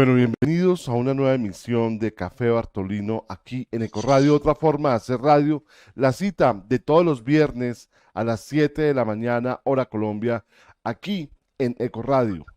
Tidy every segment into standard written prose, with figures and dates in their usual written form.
Bueno, bienvenidos a una nueva emisión de Café Bartolino aquí en Ecoradio, otra forma de hacer radio, la cita de todos los viernes a las 7 de la mañana, hora Colombia, aquí en Ecoradio.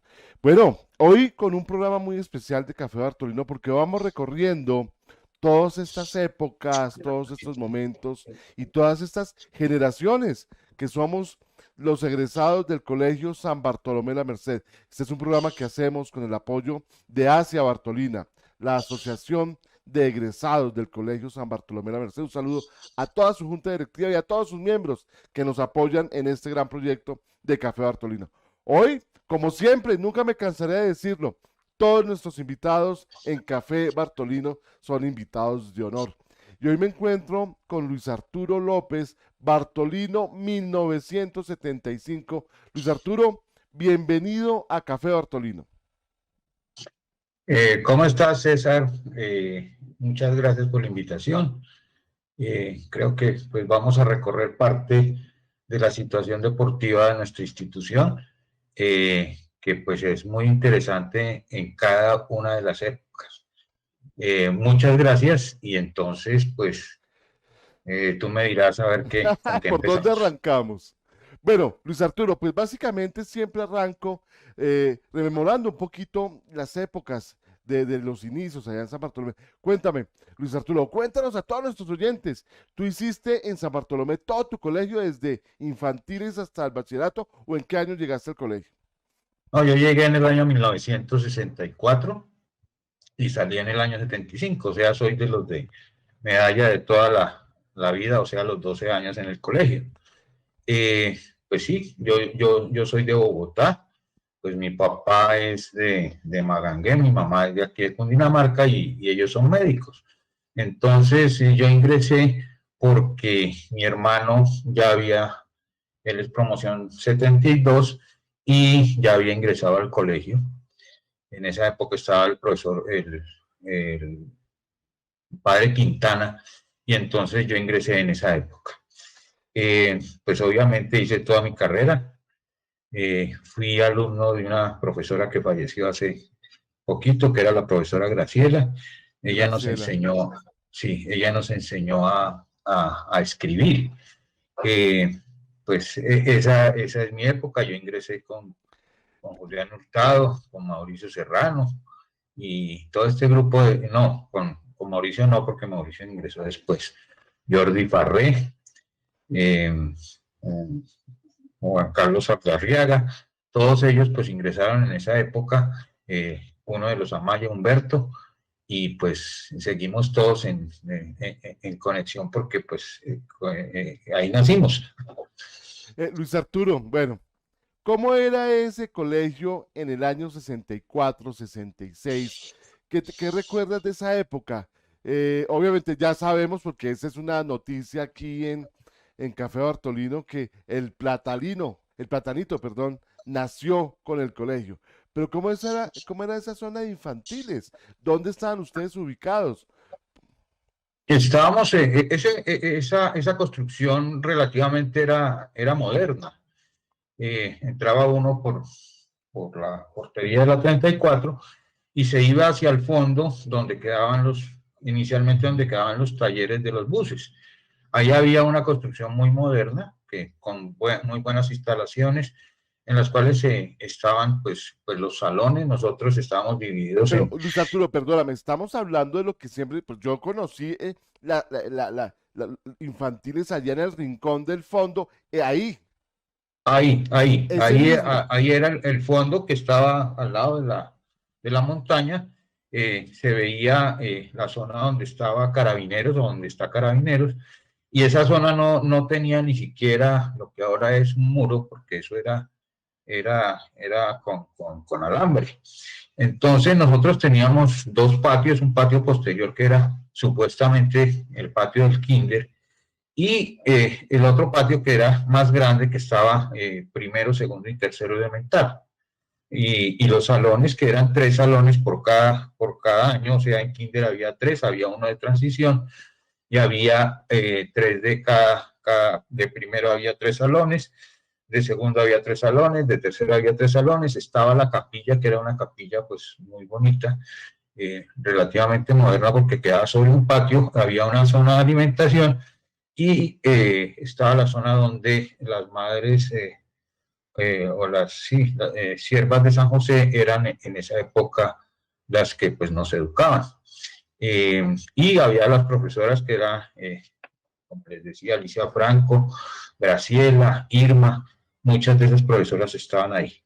Bueno, hoy con un programa muy especial de Café Bartolino porque vamos recorriendo todas estas épocas, todos estos momentos y todas estas generaciones que somos los egresados del Colegio San Bartolomé la Merced. Este es un programa que hacemos con el apoyo de Asia Bartolina, la Asociación de Egresados del Colegio San Bartolomé la Merced. Un saludo a toda su junta directiva y a todos sus miembros que nos apoyan en este gran proyecto de Café Bartolino. Hoy, como siempre, nunca me cansaré de decirlo, todos nuestros invitados en Café Bartolino son invitados de honor. Y hoy me encuentro con Luis Arturo López, Bartolino 1975. Luis Arturo, bienvenido a Café Bartolino. ¿Cómo estás, César? Muchas gracias por la invitación. Creo que pues, vamos a recorrer parte de la situación deportiva de nuestra institución, que pues es muy interesante en cada una de las épocas. Muchas gracias y entonces pues tú me dirás a ver con qué ¿Por dónde empezamos. arrancamos? Bueno, Luis Arturo, pues básicamente siempre arranco rememorando un poquito las épocas de los inicios allá en San Bartolomé. Cuéntame, Luis Arturo, cuéntanos a todos nuestros oyentes, ¿tú hiciste en San Bartolomé todo tu colegio desde infantiles hasta el bachillerato o en qué año llegaste al colegio? No, yo llegué en el año 1964 y salí en el año 75, o sea, soy de los de medalla de toda la vida, o sea, los 12 años en el colegio. Pues sí, yo soy de Bogotá, pues mi papá es de Magangué, mi mamá es de aquí de Cundinamarca y ellos son médicos. Entonces yo ingresé porque mi hermano ya había, él es promoción 72 y ya había ingresado al colegio. En esa época estaba el profesor, el padre Quintana, y entonces yo ingresé en esa época. Pues obviamente hice toda mi carrera. Fui alumno de una profesora que falleció hace poquito, que era la profesora Graciela. Ella nos Graciela. enseñó, sí, ella nos enseñó a escribir. Pues esa es mi época. Yo ingresé con Julián Hurtado, con Mauricio Serrano y todo este grupo no, con Mauricio no, porque Mauricio ingresó después. Jordi Farré, eh, Juan Carlos Ardarriaga, todos ellos pues ingresaron en esa época, uno de los Amaya, Humberto, y pues seguimos todos en conexión porque pues ahí nacimos. Luis Arturo, bueno, ¿cómo era ese colegio en el año 64, 66? ¿Qué recuerdas de esa época? Obviamente ya sabemos, porque esa es una noticia aquí en Café Bartolino, que el platanito, perdón, nació con el colegio. Pero cómo era esa zona de infantiles? ¿Dónde estaban ustedes ubicados? Estábamos, esa construcción relativamente era moderna. Entraba uno por la portería de la 34 y se iba hacia el fondo donde quedaban inicialmente donde quedaban los talleres de los buses. Ahí había una construcción muy moderna, con muy buenas instalaciones, en las cuales estaban pues los salones. Nosotros estábamos divididos Pero, en... Luis Arturo, perdóname, estamos hablando de lo que siempre, pues yo conocí infantiles allá en el rincón del fondo, ahí, ese mismo. Ahí era el fondo que estaba al lado de la montaña. Se veía la zona donde estaba Carabineros, donde está Carabineros, y esa zona no tenía ni siquiera lo que ahora es un muro, porque eso era con alambre. Entonces nosotros teníamos dos patios, un patio posterior que era supuestamente el patio del kinder, y el otro patio que era más grande, que estaba primero, segundo y tercero elemental. Y los salones, que eran 3 salones por cada año, o sea, en kinder había 3, había uno de transición y había 3 de de primero había 3 salones, de segundo había 3 salones, de tercero había 3 salones, estaba la capilla, que era una capilla pues muy bonita, relativamente moderna porque quedaba sobre un patio, había una zona de alimentación y estaba la zona donde las madres o las sí, siervas de San José eran en esa época las que pues nos educaban. Y había las profesoras que eran, como les decía, Alicia Franco, Graciela, Irma, muchas de esas profesoras estaban ahí.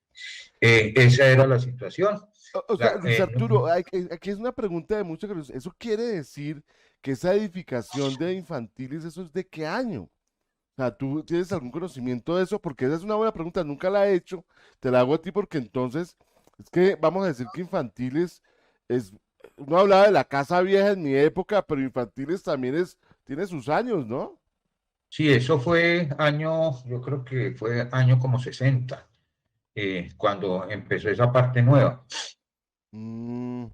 Esa era la situación. O sea, Luis Arturo, aquí es una pregunta de mucha curiosidad. ¿Eso quiere decir que esa edificación de infantiles, eso es de qué año? O sea, ¿tú tienes algún conocimiento de eso? Porque esa es una buena pregunta, nunca la he hecho. Te la hago a ti porque entonces, es que vamos a decir que infantiles es, uno hablaba de la casa vieja en mi época, pero infantiles también tiene sus años, ¿no? Sí, eso fue año, yo creo que fue año como 60, cuando empezó esa parte nueva. Mm,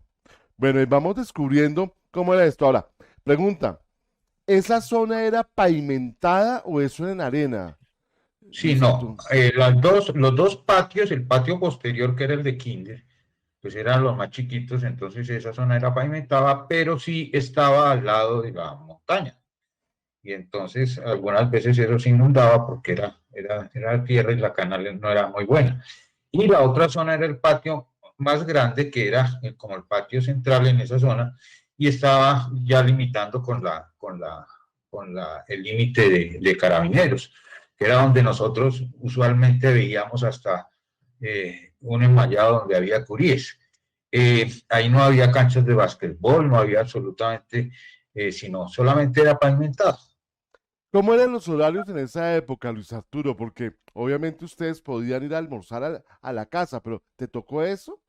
bueno, y vamos descubriendo cómo era esto. Ahora, pregunta, ¿esa zona era pavimentada o eso era en arena, Sí, Luis no, Arturo? los dos patios, el patio posterior que era el de Kinder, pues eran los más chiquitos, entonces esa zona era pavimentada, pero sí estaba al lado de la montaña. Y entonces algunas veces eso se inundaba porque era tierra y la canal no era muy buena. Y la otra zona era el patio más grande, que era como el patio central en esa zona, y estaba ya limitando el límite de carabineros, que era donde nosotros usualmente veíamos hasta un enmayado donde había curíes. Ahí no había canchas de básquetbol, no había absolutamente, sino solamente era pavimentado. ¿Cómo eran los horarios en esa época, Luis Arturo? Porque obviamente ustedes podían ir a almorzar a la casa, pero ¿te tocó eso?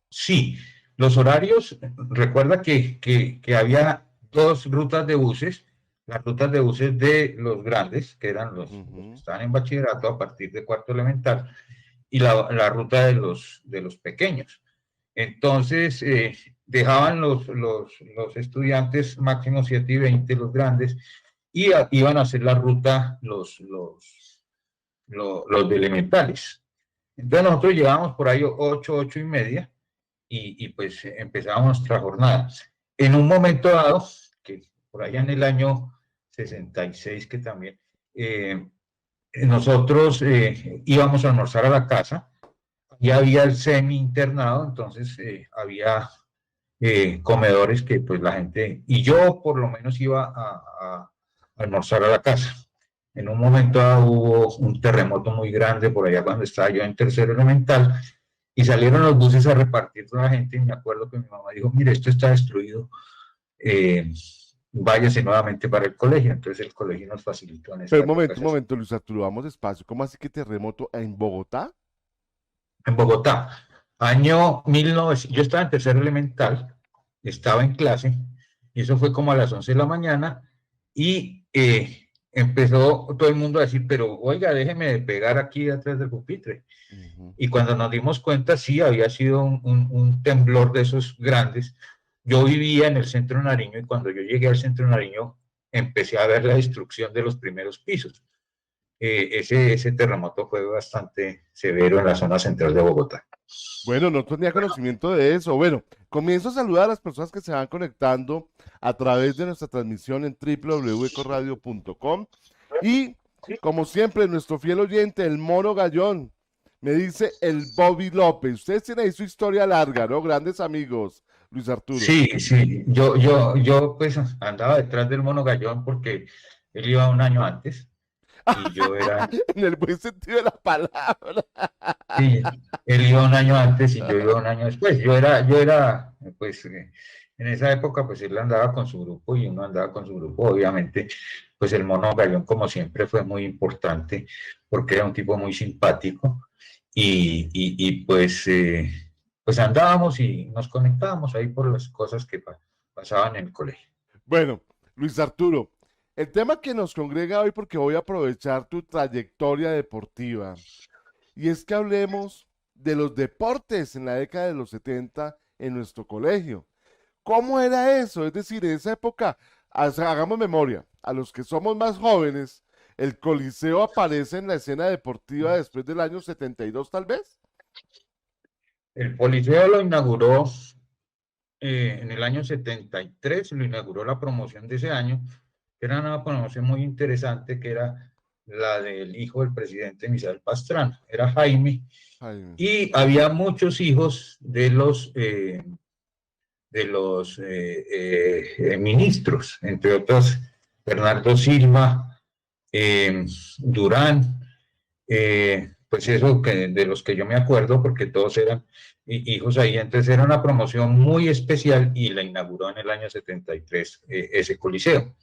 Sí, los horarios, recuerda que había dos rutas de buses, las rutas de buses de los grandes, que eran los que Ujú. estaban en bachillerato a partir de cuarto elemental, y la ruta de los pequeños. Entonces, dejaban los estudiantes máximo 7:20, los grandes, y iban a hacer la ruta los de elementales. Entonces nosotros llegábamos por ahí 8:30, y pues empezábamos nuestra jornada. En un momento dado, que por allá en el año 66, que también, nosotros íbamos a almorzar a la casa, y había el semi-internado, entonces había comedores que pues la gente, y yo por lo menos iba a almorzar a la casa. En un momento dado hubo un terremoto muy grande por allá cuando estaba yo en tercero elemental, y salieron los buses a repartir a la gente, y me acuerdo que mi mamá dijo, mire, esto está destruido, eh, váyase nuevamente para el colegio. Entonces el colegio nos facilitó en esa Pero época un esas. momento, Luis Arturo, vamos despacio. ¿Cómo así que terremoto en Bogotá? En Bogotá, año 1900, yo estaba en tercero elemental, estaba en clase, y eso fue como a las 11 de la mañana, y empezó todo el mundo a decir, pero oiga, déjeme de pegar aquí atrás del pupitre. Ujú. Y cuando nos dimos cuenta, sí, había sido un temblor de esos grandes. Yo vivía en el centro de Nariño, y cuando yo llegué al centro de Nariño, empecé a ver la destrucción de los primeros pisos. Ese terremoto fue bastante severo en la zona central de Bogotá. Bueno, no tenía conocimiento de eso. Bueno, comienzo a saludar a las personas que se van conectando a través de nuestra transmisión en www.ecoradio.com. Y como siempre, nuestro fiel oyente, el Mono Gallón, me dice el Bobby López. Ustedes tienen ahí su historia larga, ¿no? Grandes amigos, Luis Arturo. Sí, sí, yo pues andaba detrás del Mono Gallón porque él iba un año antes y yo era, En el buen sentido de la palabra. sí, él iba un año antes y yo iba un año después. Yo era, pues en esa época pues él andaba con su grupo y uno andaba con su grupo. Obviamente, pues el Mono Gallón como siempre fue muy importante porque era un tipo muy simpático, y pues andábamos y nos conectábamos ahí por las cosas que pasaban en el colegio. Bueno, Luis Arturo, el tema que nos congrega hoy, porque voy a aprovechar tu trayectoria deportiva, y es que hablemos de los deportes en la década de los 70 en nuestro colegio. ¿Cómo era eso? Es decir, en esa época, hagamos memoria, a los que somos más jóvenes, ¿El Coliseo aparece en la escena deportiva después del año 72, tal vez? El Coliseo lo inauguró en el año 73, lo inauguró la promoción de ese año, que era una promoción muy interesante, que era la del hijo del presidente Misael Pastrana, era Jaime, Ay, y había muchos hijos de los ministros, entre otros Bernardo Silva, Durán, pues eso que, de los que yo me acuerdo, porque todos eran hijos ahí, entonces era una promoción muy especial y la inauguró en el año 73 ese coliseo.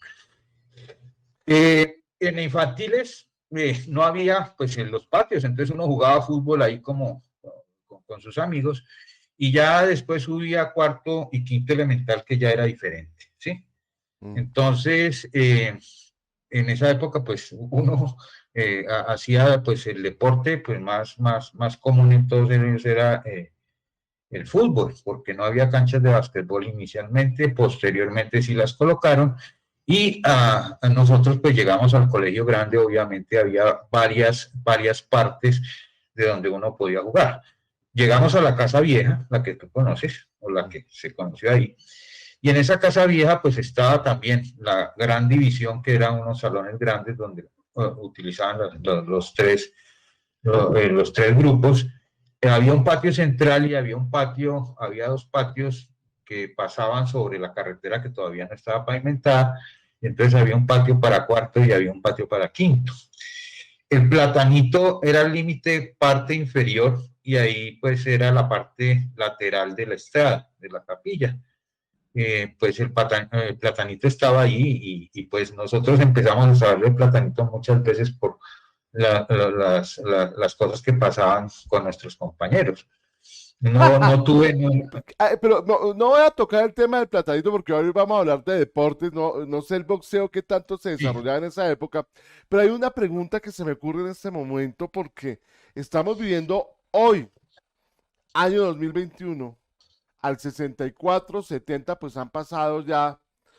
En infantiles no había, pues en los patios, entonces uno jugaba fútbol ahí como con sus amigos, y ya después subía a cuarto y quinto elemental, que ya era diferente, ¿sí? mm. Entonces, en esa época, pues uno hacía pues el deporte pues más común en todos ellos era el fútbol, porque no había canchas de básquetbol inicialmente, posteriormente sí las colocaron, y a nosotros pues llegamos al colegio grande, obviamente había varias partes de donde uno podía jugar. Llegamos a la Casa Vieja, la que tú conoces, o la que se conoció ahí, y en esa Casa Vieja pues estaba también la gran división, que eran unos salones grandes donde utilizaban los tres grupos. Había un patio central y había dos patios que pasaban sobre la carretera que todavía no estaba pavimentada, entonces había un patio para cuarto y había un patio para quinto. El platanito era el límite parte inferior, y ahí pues era la parte lateral de la estrada, de la capilla. Pues el platanito estaba ahí, y pues nosotros empezamos a saber el platanito muchas veces por las cosas que pasaban con nuestros compañeros. No tuve... Pero no voy a tocar el tema del platadito porque hoy vamos a hablar de deportes, no sé el boxeo que tanto se Sí, desarrollaba en esa época, pero hay una pregunta que se me ocurre en este momento porque estamos viviendo hoy, año 2021, al 64, 70, pues han pasado ya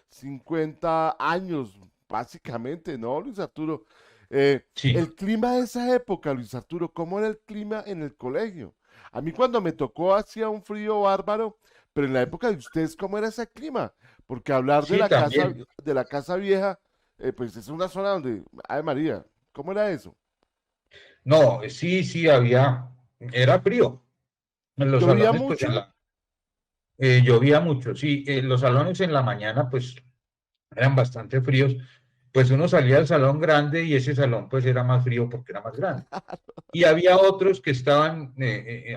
50 años, básicamente, ¿no, Luis Arturo? sí. El clima de esa época, Luis Arturo, ¿cómo era el clima en el colegio? A mí cuando me tocó hacía un frío bárbaro, pero en la época de ustedes, ¿cómo era ese clima? Porque hablar Sí, también. de la casa vieja, pues es una zona donde, ay María, ¿cómo era eso? No, sí, era frío. En los ¿Llovía salones, pues mucho? llovía mucho, sí. Los salones en la mañana, pues eran bastante fríos. Pues uno salía al salón grande y ese salón pues era más frío porque era más grande. Y había otros que estaban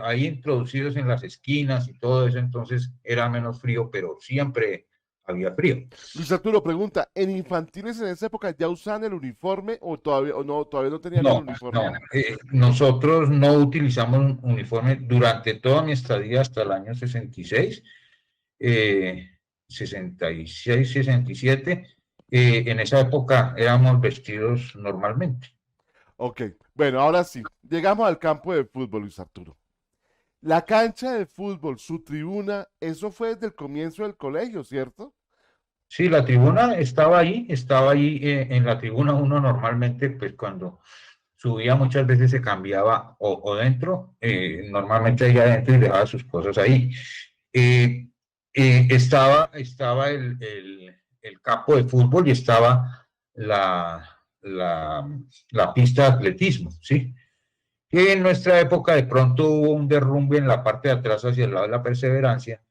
ahí introducidos en las esquinas y todo eso, entonces era menos frío, pero siempre había frío. Luis Arturo pregunta, ¿en infantiles en esa época ya usaban el uniforme o todavía no tenían el uniforme? Nosotros no utilizamos un uniforme durante toda mi estadía hasta el año 66, 66, 67. En esa época éramos vestidos normalmente. Ok, bueno, ahora sí, llegamos al campo de fútbol, Luis Arturo. La cancha de fútbol, su tribuna, eso fue desde el comienzo del colegio, ¿cierto? Sí, la tribuna estaba ahí en la tribuna uno normalmente, pues cuando subía muchas veces se cambiaba o dentro, normalmente ahí adentro, y dejaba sus cosas ahí. Eh, estaba el campo de fútbol y estaba la, la, la pista de atletismo, ¿sí? Y en nuestra época de pronto hubo un derrumbe en la parte de atrás hacia el lado de la Perseverancia,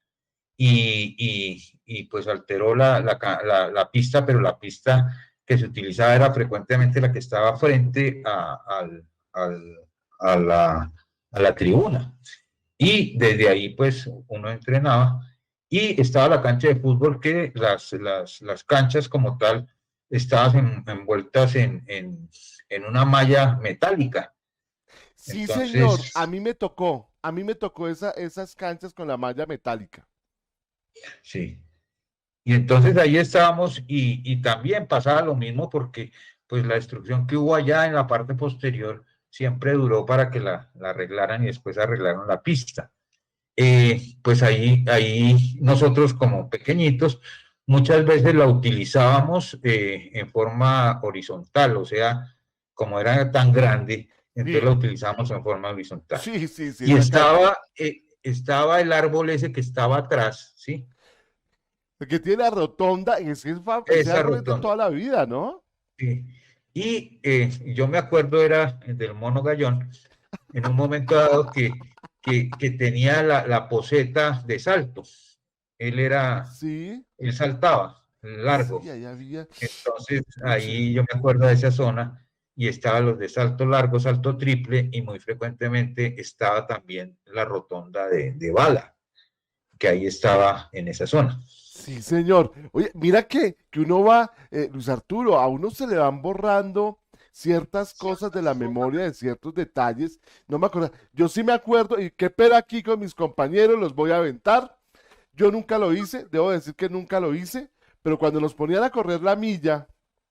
pues alteró la pista, pero la pista que se utilizaba era frecuentemente la que estaba frente al- a a la tribuna. Y desde ahí pues uno entrenaba, y estaba la cancha de fútbol, que las canchas como tal estaban envueltas en una malla metálica. Sí, señor, Entonces, a mí me tocó esas canchas con la malla metálica. sí. Y entonces ahí estábamos, y también pasaba lo mismo, porque pues la destrucción que hubo allá en la parte posterior siempre duró para que la arreglaran, y después arreglaron la pista. Pues ahí nosotros como pequeñitos muchas veces la utilizábamos en forma horizontal, o sea, como era tan grande, entonces Sí, la utilizamos en forma horizontal. sí, sí, sí, Y esa cancha. estaba el árbol ese que estaba atrás, ¿sí? El que tiene la rotonda, ese Esa árbol es de rotonda. toda la vida, ¿no? Sí. Y yo me acuerdo, era del Mono Gallón, en un momento dado que tenía la poseta de salto. Él era, Sí, él saltaba largo. sí, ahí había. Entonces, Pucha. ahí yo me acuerdo de esa zona y estaban los de salto largo, salto triple y muy frecuentemente estaba también la rotonda de bala, que ahí estaba en esa zona. Sí, señor. Oye, mira que uno va, Luis Arturo, a uno se le van borrando ciertas cosas de la memoria, de ciertos detalles. No me acuerdo. Yo sí me acuerdo, y qué pena aquí con mis compañeros, los voy a aventar. Yo nunca lo hice, debo decir que nunca lo hice, pero cuando nos ponían a correr la milla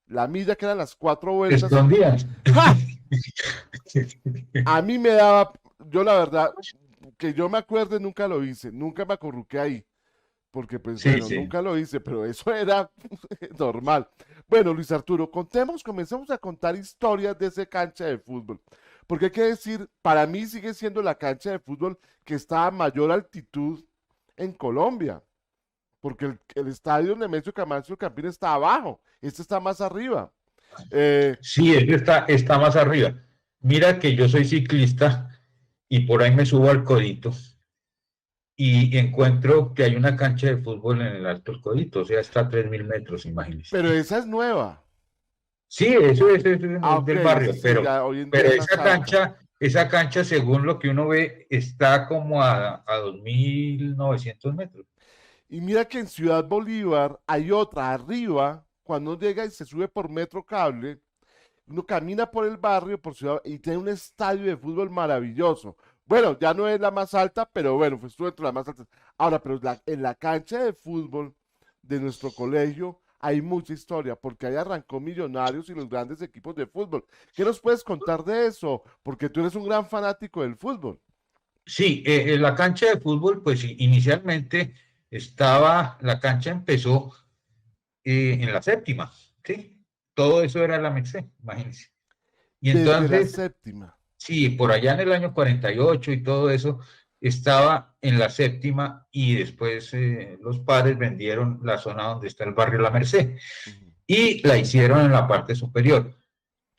que eran las 4 vueltas, Escondían. ¡ja! A mí me daba, yo la verdad, que yo me acuerde, nunca lo hice, nunca me acurruqué ahí. Porque pues Sí, bueno, sí. nunca lo hice, pero eso era normal. Bueno, Luis Arturo, comencemos a contar historias de esa cancha de fútbol. Porque hay que decir, para mí sigue siendo la cancha de fútbol que está a mayor altitud en Colombia. Porque el estadio Nemesio Camacho Campín está abajo, este está más arriba. Eh, Sí, eso está más arriba. Mira que yo soy ciclista y por ahí me subo al Codito y encuentro que hay una cancha de fútbol en el Alto del Codito, o sea, está a 3.000 metros, imagínense. pero esa es nueva. Sí, eso Ah, es ok, del esa barrio, sí, ya hoy en día pero es más alta. esa cancha, según lo que uno ve, está como a 2.900 metros. Y mira que en Ciudad Bolívar hay otra arriba, cuando uno llega y se sube por Metro Cable, uno camina por el barrio, por Ciudad, y tiene un estadio de fútbol maravilloso. Bueno, ya no es la más alta, pero bueno, pues estuvo entre las más altas. Ahora, pero en la cancha de fútbol de nuestro colegio hay mucha historia, porque ahí arrancó Millonarios y los grandes equipos de fútbol. ¿Qué nos puedes contar de eso? Porque tú eres un gran fanático del fútbol. Sí, la cancha de fútbol, pues inicialmente la cancha empezó en la séptima, ¿sí? Todo eso era la Merced, imagínense. Y Desde la entonces, séptima. sí, por allá en el año 48 y todo eso, estaba en la séptima y después los padres vendieron la zona donde está el barrio La Merced Ujú. y la hicieron en la parte superior.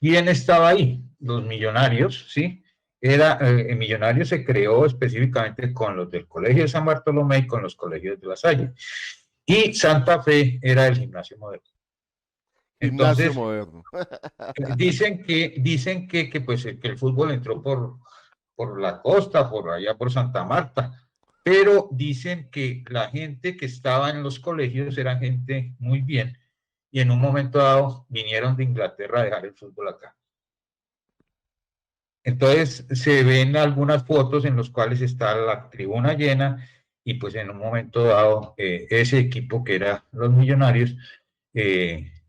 ¿Quién estaba ahí? Los Millonarios, ¿sí? El Millonario se creó específicamente con los del Colegio de San Bartolomé y con los colegios de La Salle. Y Santa Fe era el gimnasio moderno. Gimnasio Entonces, moderno. pues, que el fútbol entró por la costa, por allá por Santa Marta, pero dicen que la gente que estaba en los colegios era gente muy bien y en un momento dado vinieron de Inglaterra a dejar el fútbol acá. Entonces se ven algunas fotos en las cuales está la tribuna llena y pues en un momento dado ese equipo que era los Millonarios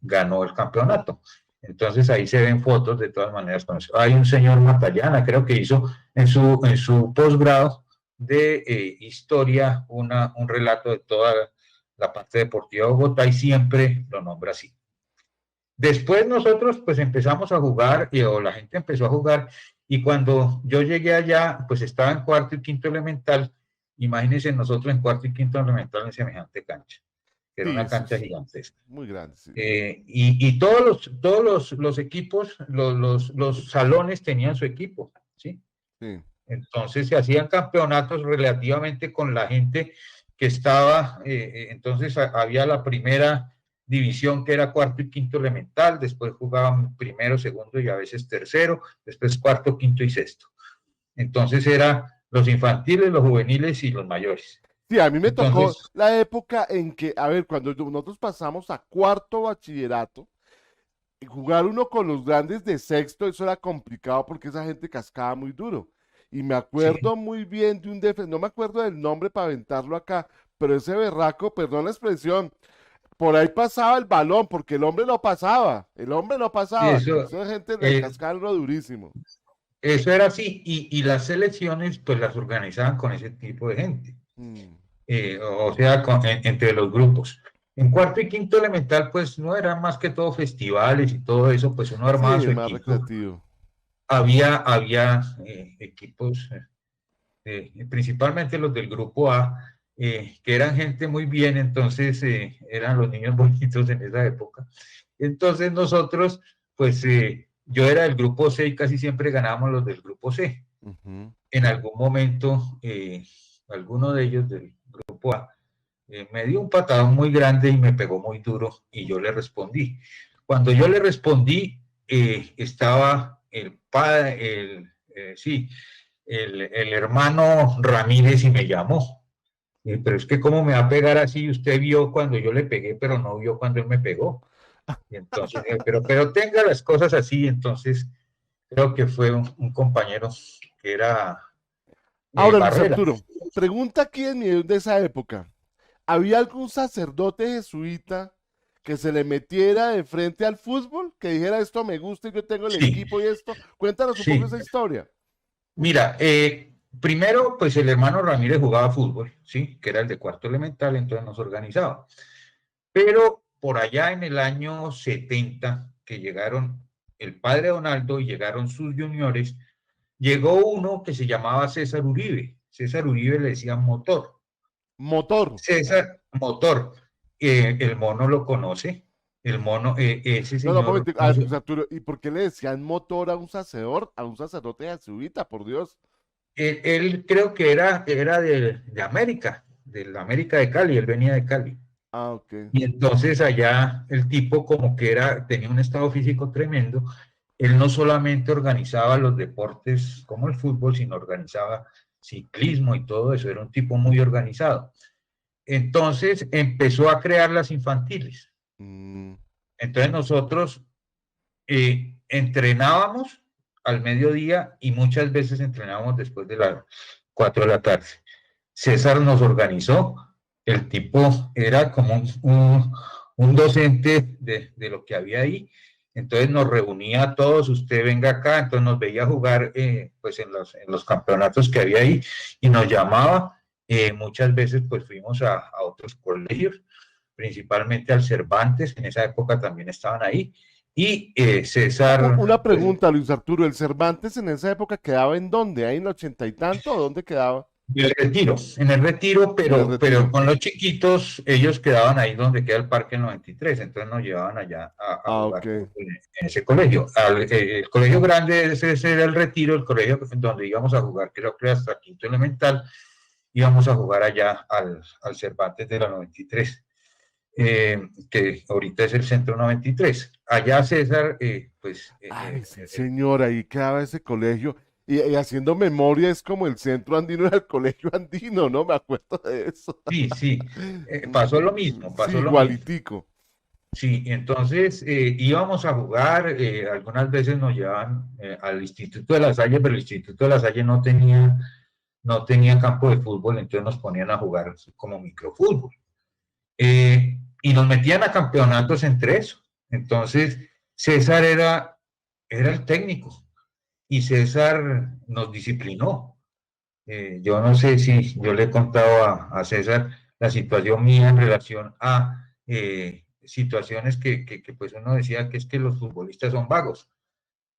ganó el campeonato. Entonces ahí se ven fotos de todas maneras. Hay un señor Matallana, creo que hizo en su posgrado de historia un relato de toda la parte deportiva de Bogotá y siempre lo nombra así. Después nosotros pues empezamos a jugar o la gente empezó a jugar y cuando yo llegué allá pues estaba en cuarto y quinto elemental. Imagínense nosotros en cuarto y quinto elemental en semejante cancha, que era Sí, una eso cancha es gigantesca. muy grande, sí. Y todos los equipos, los salones tenían su equipo, ¿sí? Sí. Entonces se hacían campeonatos relativamente con la gente que estaba, entonces había la primera división que era cuarto y quinto elemental, después jugaban primero, segundo y a veces tercero, después cuarto, quinto y sexto. Entonces era los infantiles, los juveniles y los mayores. Sí, a mí me tocó Entonces, la época en que, a ver, cuando nosotros pasamos a cuarto bachillerato, y jugar uno con los grandes de sexto, eso era complicado porque esa gente cascaba muy duro. Y me sí, acuerdo muy bien de un defensor, no me acuerdo del nombre para aventarlo acá, pero ese berraco, perdón la expresión, por ahí pasaba el balón, porque el hombre no pasaba, el hombre no y pasaba. Esa gente le eh, cascaba lo durísimo. eso era así, y las selecciones pues las organizaban con ese tipo de gente, Mm, o sea, entre los grupos. En cuarto y quinto elemental, pues no eran más que todo festivales y todo eso, pues uno armaba Sí, su más equipo. recreativo. Había equipos, principalmente los del grupo A, que eran gente muy bien, entonces eran los niños bonitos en esa época. Entonces nosotros, pues yo era del grupo C y casi siempre ganábamos los del grupo C. Ujú. En algún momento, alguno de ellos del grupo A me dio un patadón muy grande y me pegó muy duro y yo le respondí. Cuando yo le respondí, estaba el padre, sí, el hermano Ramírez y me llamó. Pero es que cómo me va a pegar así, usted vio cuando yo le pegué, pero no vio cuando él me pegó. Y entonces, pero tenga las cosas así, entonces creo que fue un compañero que era Ahora, Luis Barrera. Arturo, pregunta aquí en mi de esa época. ¿Había algún sacerdote jesuita que se le metiera de frente al fútbol? Que dijera esto me gusta y yo tengo el Sí, equipo y esto. Cuéntanos un poco sí. esa historia. Mira, primero, pues el hermano Ramírez jugaba fútbol, ¿sí? Que era el de cuarto elemental, entonces nos organizaba. Pero por allá en el año 70, que llegaron el padre Donaldo y llegaron sus juniores, llegó uno que se llamaba César Uribe. César Uribe le decían motor. Motor. César Motor, el mono lo conoce. El mono, ese No, no, un señor, momento. A no ver, sé, Luis Arturo, ¿y por qué le decían motor a un sacerdote jesuita? Por Dios. él creo que era de América, de la América de Cali, él venía de Cali. Ah, ok. Y entonces allá el tipo como que tenía un estado físico tremendo. Él no solamente organizaba los deportes como el fútbol, sino organizaba ciclismo y todo eso. Era un tipo muy organizado. Entonces empezó a crear las infantiles. Mm, Entonces nosotros entrenábamos al mediodía y muchas veces entrenábamos después de las 4 de la tarde. César nos organizó, el tipo era como un docente de lo que había ahí, entonces nos reunía a todos, usted venga acá, entonces nos veía jugar pues en los campeonatos que había ahí y nos llamaba, muchas veces pues fuimos a otros colegios, principalmente al Cervantes, en esa época también estaban ahí, y César, Una pues pregunta, Luis Arturo. ¿El Cervantes en esa época quedaba en dónde? ¿Ahí en el ochenta y tanto? ¿O dónde quedaba? en el retiro, En el pero Retiro. con los chiquitos, ellos quedaban ahí donde queda el Parque 93, entonces nos llevaban allá a Ah, jugar ok. fútbol en ese colegio. El colegio grande, ese era el retiro, el colegio donde íbamos a jugar, creo que hasta quinto elemental, íbamos a jugar allá al Cervantes de la 93, que ahorita es el Centro 93. Allá César, Ay, sí, señora, ahí quedaba ese colegio. Y haciendo memoria es como el centro andino era el colegio andino, ¿no? Me acuerdo de eso. sí, sí, pasó lo mismo, Sí, pasó lo mismo. igualitico. Sí, entonces íbamos a jugar, algunas veces nos llevaban al Instituto de la Salle, pero el Instituto de la Salle no tenía campo de fútbol, entonces nos ponían a jugar como microfútbol. Y nos metían a campeonatos entre eso. Entonces, César era el técnico y César nos disciplinó. Yo no sé si yo le he contado a César la situación mía en relación a situaciones que pues uno decía que es que los futbolistas son vagos.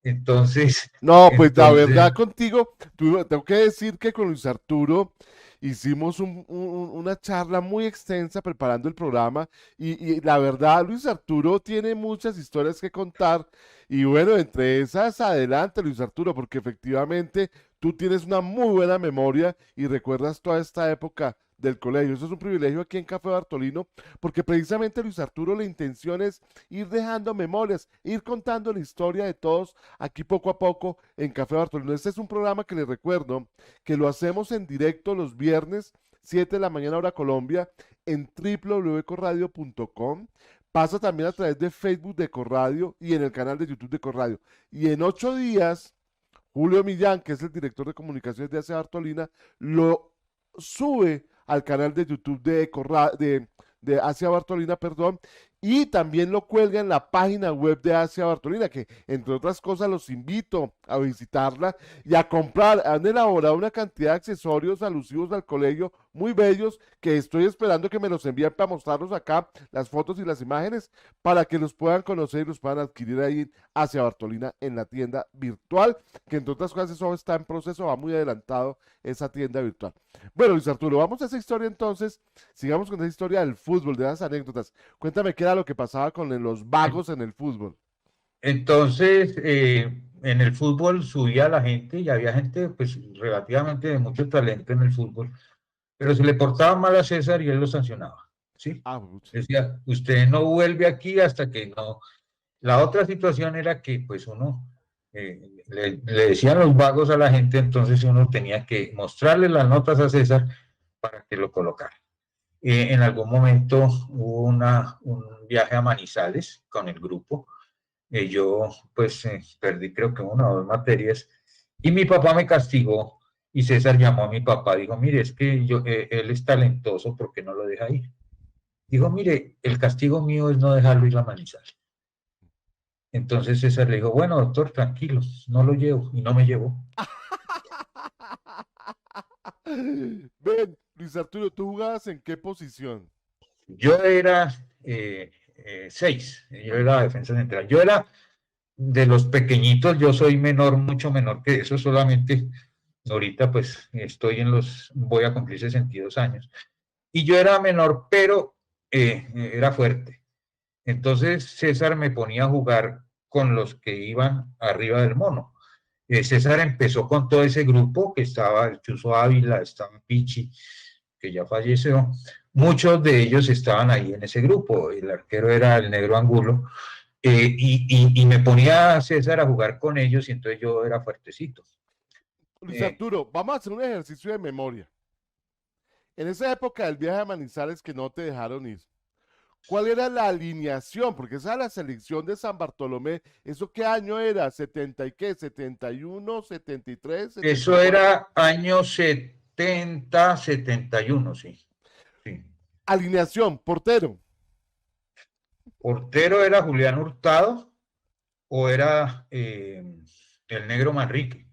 Entonces, No, pues la entonces, verdad contigo, tengo que decir que con Luis Arturo hicimos una charla muy extensa preparando el programa y la verdad Luis Arturo tiene muchas historias que contar y bueno, entre esas adelante Luis Arturo, porque efectivamente tú tienes una muy buena memoria y recuerdas toda esta época del colegio. Eso es un privilegio aquí en Café Bartolino, porque precisamente Luis Arturo la intención es ir dejando memorias, ir contando la historia de todos aquí poco a poco en Café Bartolino. Este es un programa que les recuerdo que lo hacemos en directo los viernes, 7 de la mañana hora Colombia, en www.corradio.com. Pasa también a través de Facebook de Corradio y en el canal de YouTube de Corradio. Y en 8 días, Julio Millán, que es el director de comunicaciones de Asia Bartolina, lo sube al canal de YouTube de Asia Bartolina, perdón, y también lo cuelga en la página web de Asia Bartolina, que entre otras cosas los invito a visitarla y a comprar. Han elaborado una cantidad de accesorios alusivos al colegio muy bellos que estoy esperando que me los envíen para mostrarlos acá, las fotos y las imágenes, para que los puedan conocer y los puedan adquirir ahí hacia Bartolina en la tienda virtual, que entre otras cosas eso está en proceso, va muy adelantado esa tienda virtual. Bueno, Luis Arturo, vamos a esa historia entonces, sigamos con esa historia del fútbol, de esas anécdotas. Cuéntame qué era lo que pasaba con los vagos en el fútbol. Entonces, en el fútbol subía la gente y había gente pues relativamente de mucho talento en el fútbol, pero se le portaba mal a César y él lo sancionaba, ¿sí? Ah, pucha. Decía, usted no vuelve aquí hasta que no. La otra situación era que pues uno le decían los vagos a la gente, entonces uno tenía que mostrarle las notas a César para que lo colocara. En algún momento hubo un viaje a Manizales con el grupo. Yo pues perdí creo que una o dos materias y mi papá me castigó y César llamó a mi papá, dijo, mire, es que él es talentoso, ¿por qué no lo deja ir? Dijo, mire, el castigo mío es no dejarlo ir a Manizales. Entonces César le dijo, bueno, doctor, tranquilo, no lo llevo y no me llevó. Ven, Luis Arturo, ¿tú jugabas en qué posición? Yo era 6, yo era defensa central. Yo era de los pequeñitos, yo soy menor, mucho menor que eso, solamente ahorita pues voy a cumplir 62 años. Y yo era menor, pero era fuerte. Entonces César me ponía a jugar con los que iban arriba del mono. César empezó con todo ese grupo que estaba el Chuzo Ávila, estaba Pichi, que ya falleció. Muchos de ellos estaban ahí en ese grupo. El arquero era el Negro Angulo. Y me ponía a César a jugar con ellos y entonces yo era fuertecito. Luis Eh, Arturo, vamos a hacer un ejercicio de memoria. En esa época del viaje a Manizales que no te dejaron ir, ¿cuál era la alineación? Porque esa era la selección de San Bartolomé. ¿Eso qué año era? ¿70 y qué? ¿71, 73, Eso 74? era años 70, 71, sí. Sí. Alineación, portero. Portero era Julián Hurtado o era el Negro Manrique.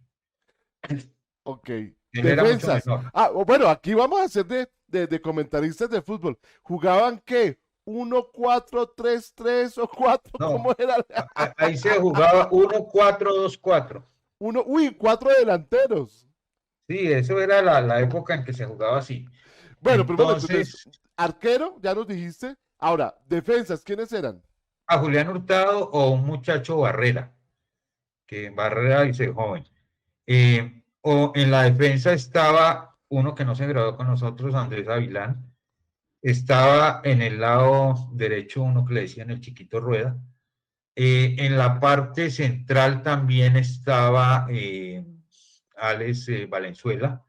Ok. Él era mucho Defensas. menor. Ah, bueno, aquí vamos a hacer de comentaristas de fútbol. ¿Jugaban qué? ¿1, 4, 3, 3 o 4? ¿Cómo No, era? ahí se jugaba 1-4-2-4. Uno, uy, 4 delanteros. Sí, eso era la época en que se jugaba así. Bueno, pero bueno, entonces, Entonces, arquero, ya nos dijiste. Ahora, defensas, ¿quiénes eran? a Julián Hurtado o un muchacho Barrera, que Barrera dice joven. O en la defensa estaba uno que no se graduó con nosotros, Andrés Avilán. Estaba en el lado derecho uno que le decían el Chiquito Rueda. En la parte central también estaba Alex Valenzuela.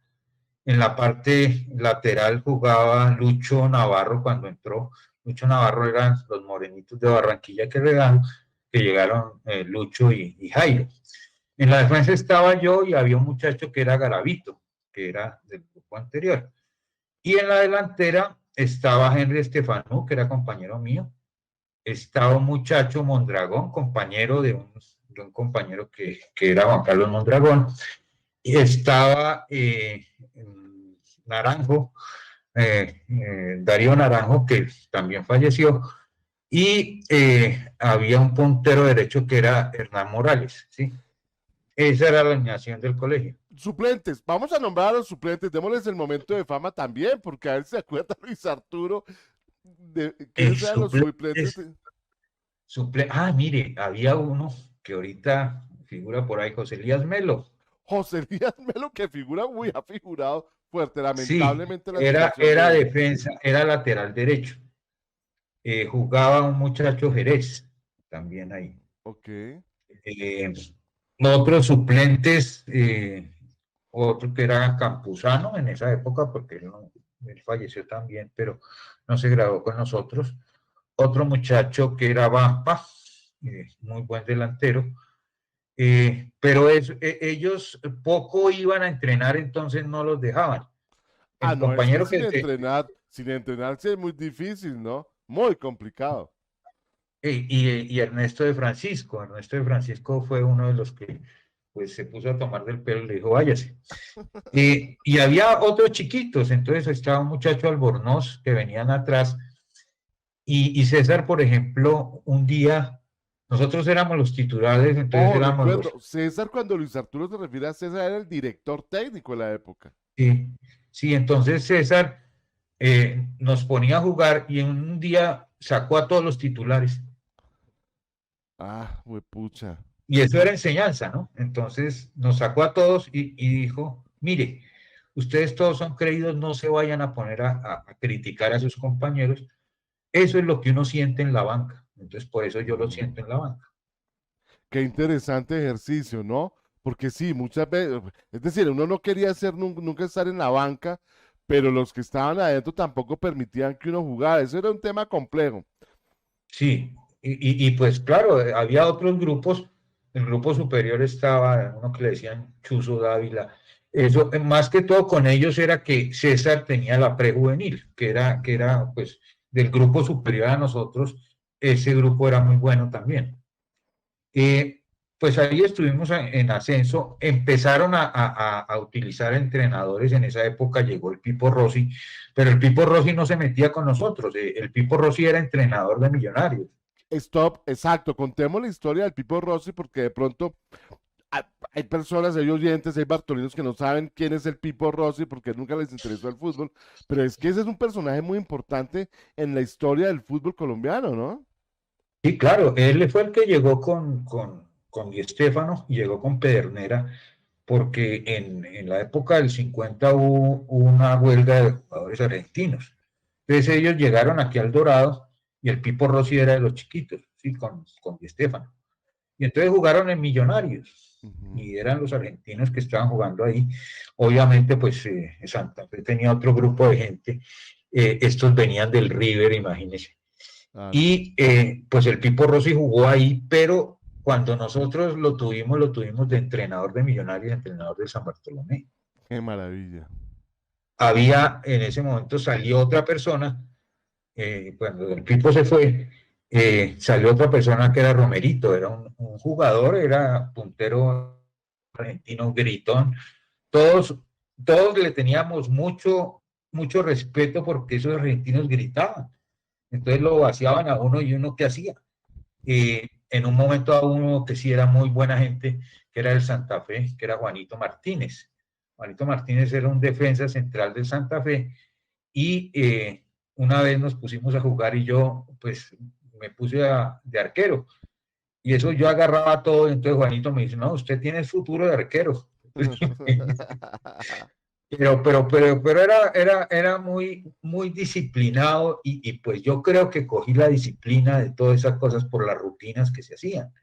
En la parte lateral jugaba Lucho Navarro cuando entró. Lucho Navarro eran los morenitos de Barranquilla que llegaron Lucho y Jairo. En la defensa estaba yo y había un muchacho que era Garavito, que era del grupo anterior. Y en la delantera estaba Henry Estefanú, que era compañero mío. Estaba un muchacho Mondragón, compañero de un compañero que era Juan Carlos Mondragón. Y estaba Naranjo, Darío Naranjo, que también falleció. Y había un puntero derecho que era Hernán Morales, ¿sí? Esa era la alineación del colegio. Suplentes, vamos a nombrar a los suplentes, démosles el momento de fama también, porque a ver si se acuerda Luis Arturo de El quiénes eran los suplente, suplentes. mire, había uno que ahorita figura por ahí, José Elías Melo. José Díaz Melo, que figura, muy ha figurado fuerte, Sí, lamentablemente la era, situación era de él. defensa, era lateral derecho. Jugaba un muchacho Jerez también ahí. Ok. Eh, Otros suplentes, otro que era Campuzano en esa época, porque él falleció también, pero no se graduó con nosotros. Otro muchacho que era Vampa, muy buen delantero, pero ellos poco iban a entrenar, entonces no los dejaban. Ah, El no, es que compañero que sin entrenarse es muy difícil, ¿no? Muy complicado. y Ernesto de Francisco fue uno de los que pues se puso a tomar del pelo y le dijo, váyase. Y había otros chiquitos, entonces estaba un muchacho Albornoz que venían atrás, y César, por ejemplo, un día, nosotros éramos los titulares, entonces Oh, éramos recuerdo, César, cuando Luis Arturo se refiere a César, era el director técnico de la época. sí, sí, entonces César nos ponía a jugar y en un día sacó a todos los titulares. Ah, huepucha. Y eso era enseñanza, ¿no? Entonces nos sacó a todos y dijo, mire, ustedes todos son creídos, no se vayan a poner a criticar a sus compañeros. Eso es lo que uno siente en la banca. Entonces por eso yo lo Ujú. siento en la banca. Qué interesante ejercicio, ¿no? Porque sí, muchas veces, es decir, uno no quería hacer nunca estar en la banca, pero los que estaban adentro tampoco permitían que uno jugara. Eso era un tema complejo. Sí, pues claro, había otros grupos. El grupo superior estaba uno que le decían Chuzo Dávila. Eso, más que todo con ellos era que César tenía la prejuvenil, que era pues del grupo superior a nosotros, ese grupo era muy bueno también. Eh, pues ahí estuvimos en ascenso, empezaron a utilizar entrenadores, en esa época llegó el Pipo Rossi, pero el Pipo Rossi no se metía con nosotros, el Pipo Rossi era entrenador de Millonarios. Stop, exacto. Contemos la historia del Pipo Rossi porque de pronto hay personas, hay oyentes, hay bartolinos que no saben quién es el Pipo Rossi porque nunca les interesó el fútbol, pero es que ese es un personaje muy importante en la historia del fútbol colombiano, ¿no? Sí, claro, él fue el que llegó con Di Stéfano y llegó con Pedernera, porque en la época del 50 hubo una huelga de jugadores argentinos. Entonces ellos llegaron aquí al Dorado y el Pipo Rossi era de los chiquitos, sí, con Di Stéfano. Y entonces jugaron en Millonarios Ujú. y eran los argentinos que estaban jugando ahí. Obviamente, pues Santa Fe tenía otro grupo de gente. Estos venían del River, imagínense. Claro, Y pues el Pipo Rossi jugó ahí, pero cuando nosotros lo tuvimos de entrenador de Millonarios, entrenador de San Bartolomé. qué maravilla. Había, en ese momento salió otra persona, cuando el Pipo se fue, salió otra persona que era Romerito, era un jugador, era puntero argentino, gritón. Todos, todos le teníamos mucho respeto porque esos argentinos gritaban. Entonces lo vaciaban a uno y uno qué hacía. En un momento a uno que sí era muy buena gente, que era el Santa Fe, que era Juanito Martínez. Juanito Martínez era un defensa central del Santa Fe y una vez nos pusimos a jugar y yo pues me puse de arquero y eso yo agarraba todo, entonces Juanito me dice, no, usted tiene futuro de arquero. Pero era muy disciplinado y pues yo creo que cogí la disciplina de todas esas cosas por las rutinas que se hacían.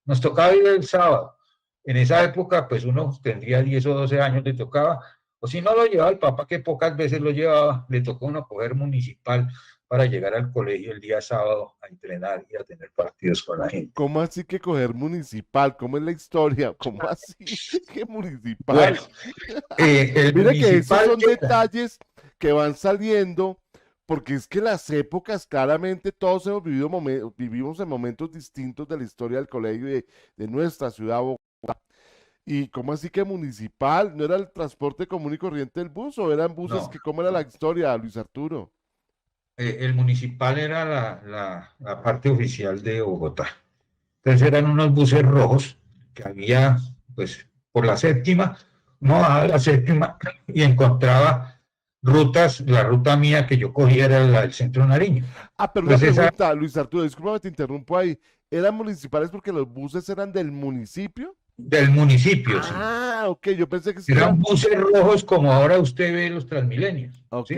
Nos tocaba ir el sábado. En esa época, pues uno tendría 10 o 12 años, le tocaba, o si no lo llevaba el papá, que pocas veces lo llevaba, le tocó a uno coger municipal para llegar al colegio el día sábado a entrenar y a tener partidos con la gente. ¿Cómo así que coger municipal? ¿Cómo es la historia? ¿Cómo así que Bueno, municipal? el Mire que esos municipal son detalles que van saliendo, porque es que las épocas, claramente todos hemos vivido vivimos en momentos distintos de la historia del colegio y de nuestra ciudad. ¿Y cómo así que municipal? ¿No era el transporte común y corriente del bus o eran buses no, que, cómo era la historia, Luis Arturo? el municipal era la parte oficial de Bogotá. Entonces eran unos buses rojos que había, pues, por la séptima, no bajaba la séptima y encontraba rutas, la ruta mía que yo cogía era la del Centro Nariño. Ah, pero una Entonces esa pregunta, Luis Arturo, discúlpame, te interrumpo ahí. ¿Eran municipales porque los buses eran del municipio? del municipio, sí. Ah, ok, yo pensé que es que Eran eran. buses rojos como ahora usted ve los Transmilenios, Ok. ¿sí?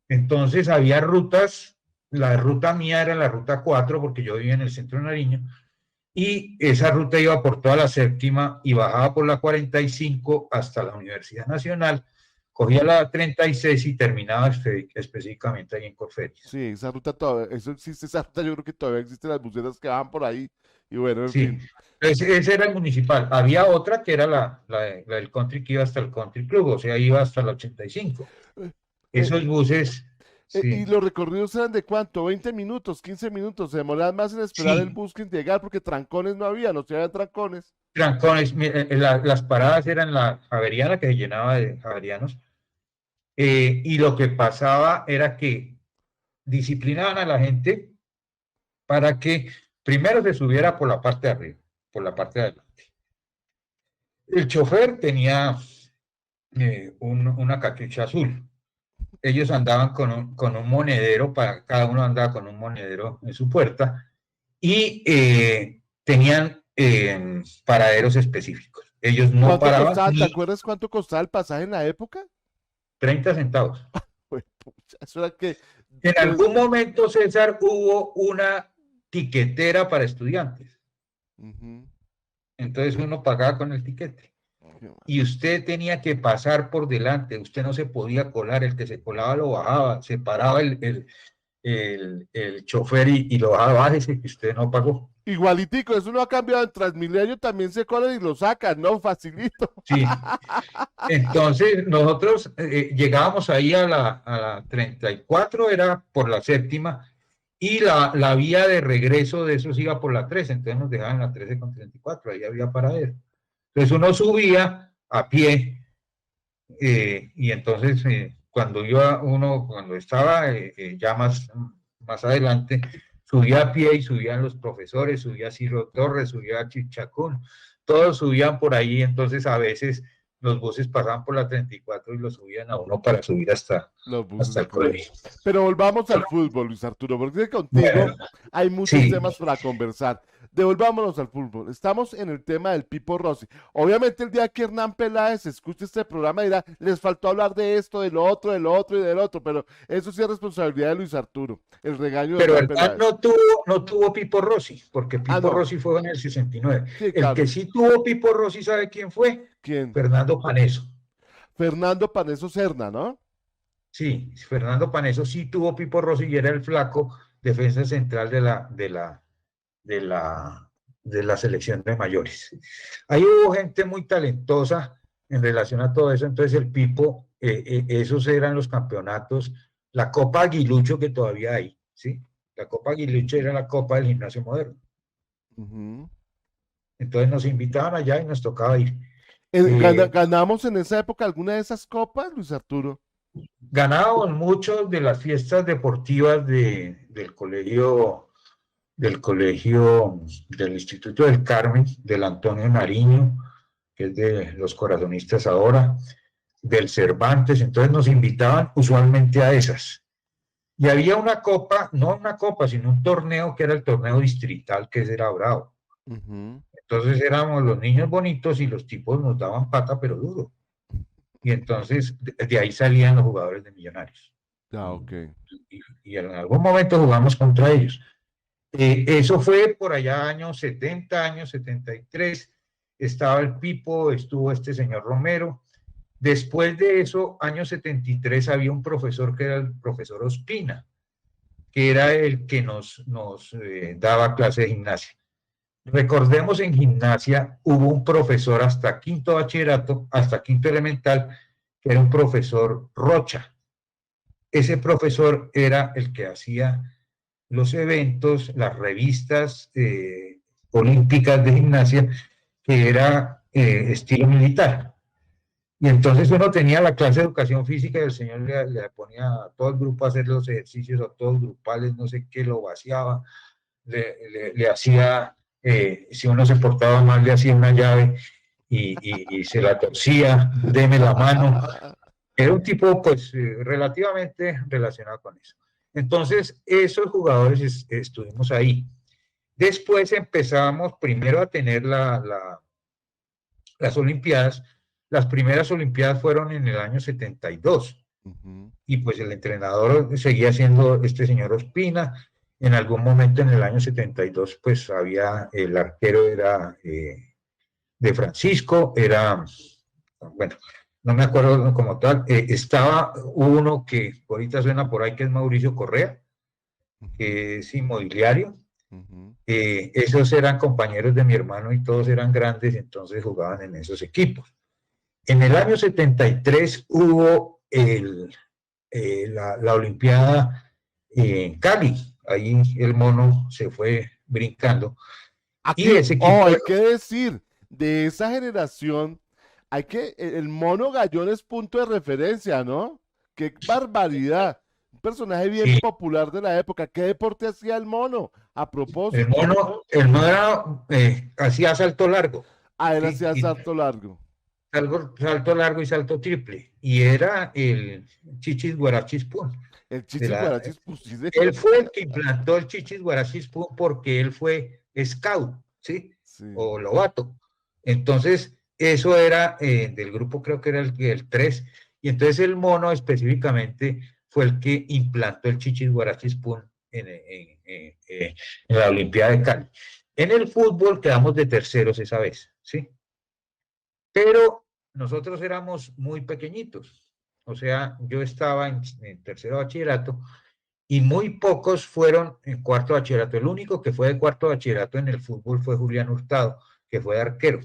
Entonces había rutas, la ruta mía era la ruta 4 porque yo vivía en el Centro Nariño, y esa ruta iba por toda la séptima y bajaba por la 45 hasta la Universidad Nacional, cogía la 36 y terminaba específicamente ahí en Corferias. Sí, esa ruta todavía, eso existe, esa ruta yo creo que todavía existen las busetas que van por ahí. Y bueno, en Sí, fin. ese era el municipal. Había otra que era la del country que iba hasta el country club, o sea, iba hasta la 85. Eh, eh, Esos buses. Y Sí. los recorridos eran de cuánto, 20 minutos, 15 minutos, se demoraban más en esperar el Sí, bus que en llegar porque trancones no había, no se habían trancones. trancones, las paradas eran la Javeriana, que se llenaba de javerianos, y lo que pasaba era que disciplinaban a la gente para que primero se subiera por la parte de arriba, por la parte de adelante. El chofer tenía una cachucha azul. Ellos andaban con un monedero, cada uno andaba con un monedero en su puerta, y tenían paraderos específicos. Ellos no ¿Cuánto paraban costaba? ¿Te ni acuerdas cuánto costaba el pasaje en la época? 30 centavos. Pues, pucha, eso era que, En pues, algún momento, César, hubo una tiquetera para estudiantes. ujú, Entonces uno pagaba con el tiquete. qué mal. Y usted tenía que pasar por delante, usted no se podía colar, el que se colaba lo bajaba, se paraba el chofer y lo bajaba, bájese que usted no pagó. Igualitico, eso no ha cambiado en Transmilenio, también se colan y lo sacan, ¿no? Facilito. Sí, entonces nosotros llegábamos ahí a la 34, era por la séptima, y la vía de regreso de esos iba por la 13, entonces nos dejaban la 13 con 34, ahí había paradero. Entonces uno subía a pie, y entonces cuando estaba ya más adelante, subía a pie y subían los profesores, subía Ciro Torres, subía Chichacún, todos subían por ahí, entonces a veces los buses pasaban por la 34 y lo subían a uno para subir Los buses hasta del el colegio. colegio. Pero volvamos al fútbol, Luis Arturo, porque Bueno, contigo hay muchos sí, temas para conversar. Devolvámonos al fútbol. Estamos en el tema del Pipo Rossi. Obviamente, el día que Hernán Peláez escuche este programa dirá, les faltó hablar de esto, de lo otro, de lo otro y del otro, pero eso sí es responsabilidad de Luis Arturo, el regaño de pero Hernán el DAN Peláez. no tuvo Pipo Rossi, porque Ah, Pipo no. Rossi fue en el 69. Sí, El que claro. sí tuvo Pipo Rossi, ¿sabe quién fue? ¿Quién? Fernando Paneso. Fernando Paneso Serna, ¿no? Sí, Fernando Paneso sí tuvo Pipo Rossi y era el flaco defensa central de la, de la selección de mayores. Ahí hubo gente muy talentosa en relación a todo eso, entonces el Pipo, esos eran los campeonatos, la Copa Aguilucho que todavía hay, ¿sí? La Copa Aguilucho era la Copa del Gimnasio Moderno. Ujú. Entonces nos invitaban allá y nos tocaba ir. ¿ Eh, ¿Ganamos en esa época alguna de esas copas, Luis Arturo? Ganábamos muchos de las fiestas deportivas del colegio del Instituto del Carmen, del Antonio Nariño, que es de los corazonistas ahora, del Cervantes, entonces nos invitaban usualmente a esas. Y había una copa, no una copa, sino un torneo que era el torneo distrital, que era bravo. Ujú. Entonces éramos los niños bonitos y los tipos nos daban pata, pero duro. Y entonces de ahí salían los jugadores de Millonarios. Ah, Y, ok. y en algún momento jugamos contra ellos. Eso fue por allá años 70, años 73. Estaba el Pipo, estuvo este señor Romero. Después de eso, años 73, había un profesor que era el profesor Ospina, que era el que nos daba clase de gimnasia. Recordemos, en gimnasia hubo un profesor hasta quinto bachillerato, hasta quinto elemental, que era un profesor Rocha. Ese profesor era el que hacía los eventos, las revistas olímpicas de gimnasia, que era estilo militar. Y entonces uno tenía la clase de educación física y el señor le ponía a todo el grupo a hacer los ejercicios, a todos grupales, no sé qué, lo vaciaba, le hacía, si uno se portaba mal, le hacía una llave y se la torcía, deme la mano. Era un tipo, pues, relativamente relacionado con eso. Entonces, esos jugadores estuvimos ahí. Después empezamos primero a tener las Olimpiadas. Las primeras Olimpiadas fueron en el año 72 Ujú. y pues el entrenador seguía siendo este señor Ospina. En algún momento en el año 72 pues había, el arquero era de Francisco, era, bueno, no me acuerdo como tal, estaba uno que ahorita suena por ahí que es Mauricio Correa, Ujú. que es inmobiliario. Ujú. Esos eran compañeros de mi hermano y todos eran grandes, entonces jugaban en esos equipos. En el año 73 hubo la Olimpiada en Cali. Ahí el mono se fue brincando. Aquí, Y ese oh, equipo, hay que decir, de esa generación, el mono Gallón es punto de referencia, ¿no? Qué barbaridad. Un personaje bien sí, popular de la época. ¿Qué deporte hacía el mono? A propósito, el mono hacía salto largo, a él ¿sí? hacía Y salto largo. salto largo y salto triple. Y era el Chichis Guarachis Pun. El De Chichis la, Guarachis, pues sí, señor. él fue el que implantó el Chichis Guarachis Pun porque él fue scout, ¿sí? Sí. O lobato. Entonces, eso era del grupo, creo que era el 3. Y entonces el mono específicamente fue el que implantó el Chichis Guarachis Pun en la Olimpiada de Cali. En el fútbol quedamos de terceros esa vez, ¿sí? Pero nosotros éramos muy pequeñitos. O sea, yo estaba en tercero bachillerato y muy pocos fueron en cuarto bachillerato. El único que fue de cuarto bachillerato en el fútbol fue Julián Hurtado, que fue de arquero,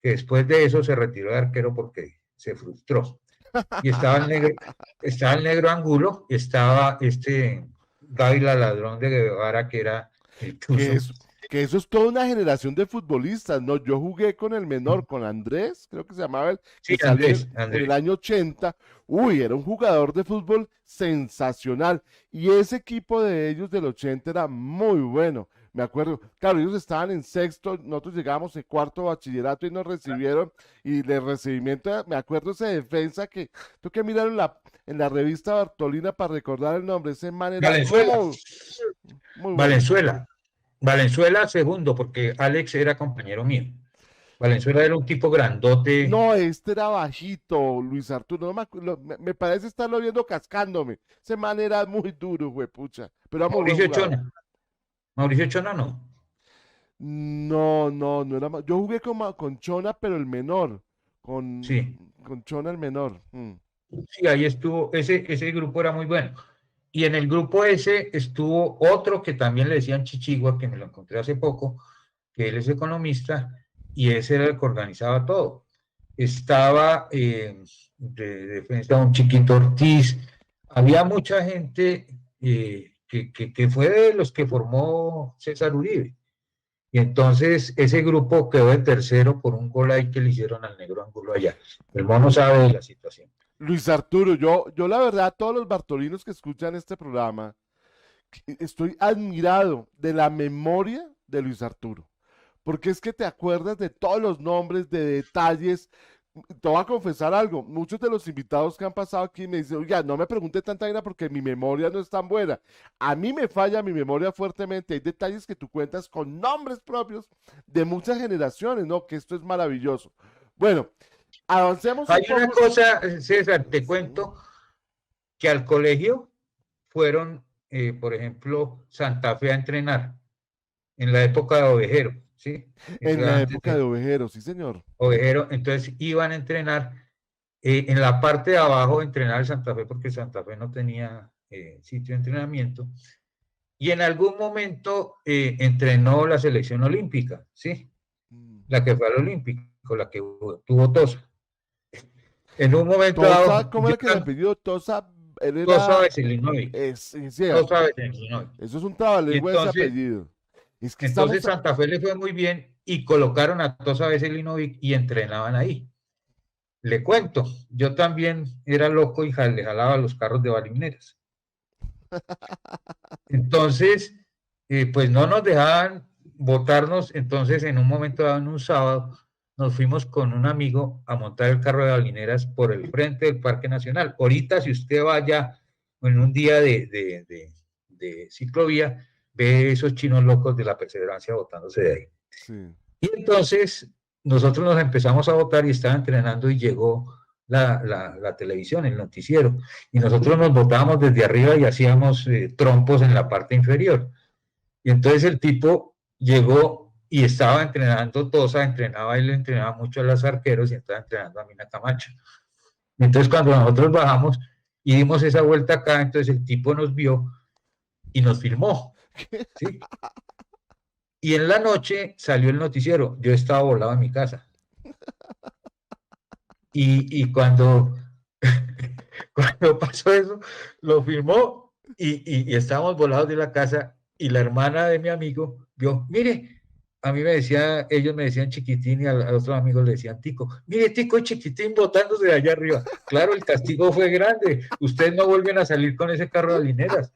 que después de eso se retiró de arquero porque se frustró. Y estaba el negro Angulo, y estaba este Dávila Ladrón de Guevara, que era el que Tuzo. es, que eso es toda una generación de futbolistas, ¿no? Yo jugué con el menor, con Andrés, creo que se llamaba él, Sí, que salió Andrés, en el Andrés. año 80. Uy, era un jugador de fútbol sensacional. Y ese equipo de ellos del 80 era muy bueno. Me acuerdo, claro, ellos estaban en sexto, nosotros llegamos en cuarto bachillerato y nos recibieron, y de recibimiento, me acuerdo esa defensa que, tú que miraron en la revista Bartolina para recordar el nombre, ese man era Valenzuela, muy, muy bueno. Valenzuela. Valenzuela segundo, porque Alex era compañero mío. Valenzuela era un tipo grandote. No, este era bajito, Luis Arturo. No me parece estarlo viendo cascándome. Ese man era muy duro, pucha. Pero era muy buen Mauricio jugador. Chona. Mauricio Chona no. No, no, no era más. Yo jugué con Chona, pero el menor. Con, Sí, con Chona el menor. sí, ahí estuvo. Ese grupo era muy bueno. Y en el grupo ese estuvo otro que también le decían Chichigua, que me lo encontré hace poco, que él es economista, y ese era el que organizaba todo. Estaba de defensa un Chiquito Ortiz. Había mucha gente que fue de los que formó César Uribe. Y entonces ese grupo quedó de tercero por un gol ahí que le hicieron al negro Angulo allá. El mono sabe de la situación. Luis Arturo, yo la verdad, todos los bartolinos que escuchan este programa, estoy admirado de la memoria de Luis Arturo. Porque es que te acuerdas de todos los nombres, de detalles. Te voy a confesar algo, muchos de los invitados que han pasado aquí me dicen, oiga, no me pregunte tanta vaina porque mi memoria no es tan buena. A mí me falla mi memoria fuertemente. Hay detalles que tú cuentas con nombres propios de muchas generaciones, ¿no? Que esto es maravilloso. Bueno, avancemos Hay un una poco. cosa, César, te Sí. cuento que al colegio fueron, por ejemplo, Santa Fe a entrenar en la época de Ovejero, ¿sí? En Eso la antes época de de Ovejero, sí, señor. Ovejero, entonces iban a entrenar en la parte de abajo de entrenar el Santa Fe porque Santa Fe no tenía sitio de entrenamiento y en algún momento entrenó la selección olímpica, ¿sí? Mm. La que fue al olímpico, la que tuvo Tosa. En un momento Tosa, dado, ¿cómo era que el apellido? Tosa, él Tosa era, Veselinovic, sí, Tosa Veselinovic. eso es un Y trabalengua de ese entonces, apellido. Es que entonces estamos, Santa Fe le fue muy bien y colocaron a Tosa Veselinovic y entrenaban ahí. Le cuento, yo también era loco y le jalaba los carros de balineras. Entonces, pues no nos dejaban votarnos, entonces en un momento dado, en un sábado, nos fuimos con un amigo a montar el carro de balineras por el frente del Parque Nacional. Ahorita, si usted vaya en un día de ciclovía, ve esos chinos locos de la perseverancia botándose de ahí. sí. Y entonces nosotros nos empezamos a votar y estaba entrenando y llegó la televisión, el noticiero, y nosotros nos botábamos desde arriba y hacíamos trompos en la parte inferior. Y entonces el tipo llegó y estaba entrenando Tosa, entrenaba y le entrenaba mucho a los arqueros y estaba entrenando a Mina Camacho. Y entonces cuando nosotros bajamos y dimos esa vuelta acá, entonces el tipo nos vio y nos filmó, ¿sí? Y en la noche salió el noticiero, yo estaba volado en mi casa. Y cuando Cuando pasó eso, lo firmó y estábamos volados de la casa y la hermana de mi amigo vio, mire, a mí me decía, ellos me decían chiquitín y a otros amigos le decían tico, mire tico y chiquitín botándose de allá arriba. Claro, el castigo fue grande, ustedes no vuelven a salir con ese carro de alineras.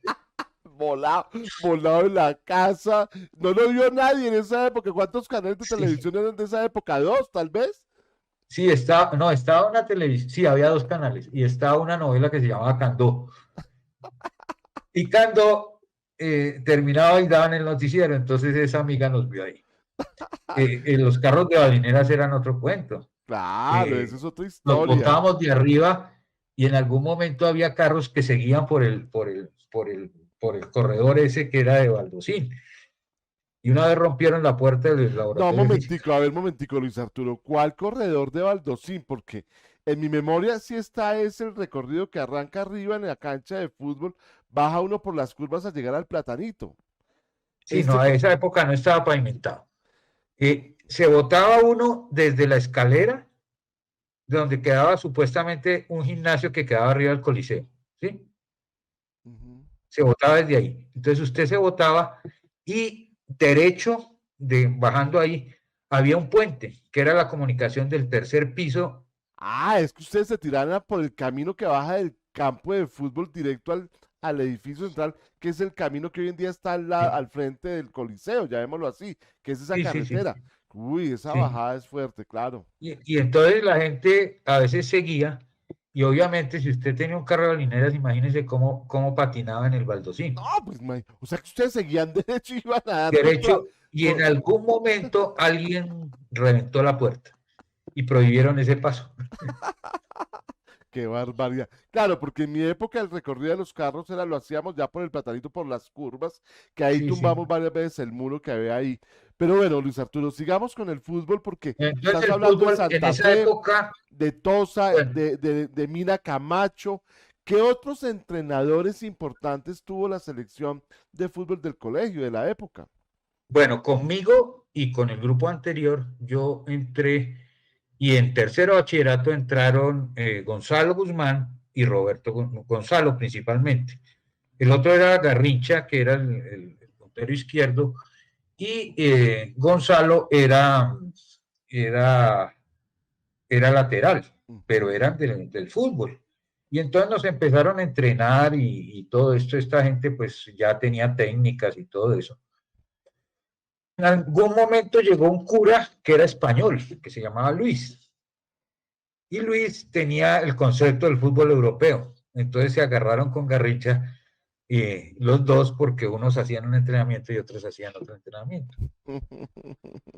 Volado, volado en la casa. No lo vio nadie en esa época. ¿Cuántos canales de Sí, televisión eran de esa época? ¿Dos, tal vez? sí, estaba, no, estaba una televisión, sí, había dos canales y estaba una novela que se llamaba Candó. Y Candó terminaba y daban el noticiero, entonces esa amiga nos vio ahí. Los carros de balineras eran otro cuento. Claro, Eh, eso es otra los historia. botábamos de arriba y en algún momento había carros que seguían por el corredor ese que era de Baldosín. Y una vez rompieron la puerta del No, laboratorio de física. momentico, Luis Arturo. ¿Cuál corredor de Baldosín? Porque en mi memoria sí está ese el recorrido que arranca arriba en la cancha de fútbol, baja uno por las curvas a llegar al Platanito. Sí, no, Este, a esa época no estaba pavimentado. Se botaba uno desde la escalera, de donde quedaba supuestamente un gimnasio que quedaba arriba del Coliseo. ¿Sí? ujú. Se botaba desde ahí. Entonces usted se botaba y derecho, bajando ahí, había un puente, que era la comunicación del tercer piso. Ah, es que ustedes se tiraron por el camino que baja del campo de fútbol directo al edificio central, que es el camino que hoy en día está Sí, al frente del Coliseo, llamémoslo así, que es esa sí, sí, sí. carretera. Uy, esa Sí. bajada es fuerte, claro. Y entonces la gente a veces seguía, y obviamente si usted tenía un carro de balineras, imagínese cómo patinaba en el No, baldosín. pues, o sea que ustedes seguían derecho y iban a dar Derecho, y en por- algún momento alguien reventó la puerta y prohibieron ese paso. Qué barbaridad. Claro, porque en mi época el recorrido de los carros era, lo hacíamos ya por el platanito, por las curvas, que ahí Sí, sí. tumbamos varias veces el muro que había ahí. Pero bueno, Luis Arturo, sigamos con el fútbol porque Entonces estás el hablando de fútbol en Santa esa Fe, época, de Tosa, bueno, de Mina Camacho. ¿Qué otros entrenadores importantes tuvo la selección de fútbol del colegio de la época? bueno, conmigo y con el grupo anterior, yo entré y en tercero bachillerato entraron Gonzalo Guzmán y Roberto Gonzalo principalmente. El otro era Garrincha, que era el puntero izquierdo, y Gonzalo era, era lateral, pero Ujú. eran del fútbol. Y entonces nos empezaron a entrenar y todo esto, esta gente pues ya tenía técnicas y todo eso. En algún momento llegó un cura que era español, que se llamaba Luis, y Luis tenía el concepto del fútbol europeo. Entonces se agarraron con Garrincha los dos porque unos hacían un entrenamiento y otros hacían otro entrenamiento.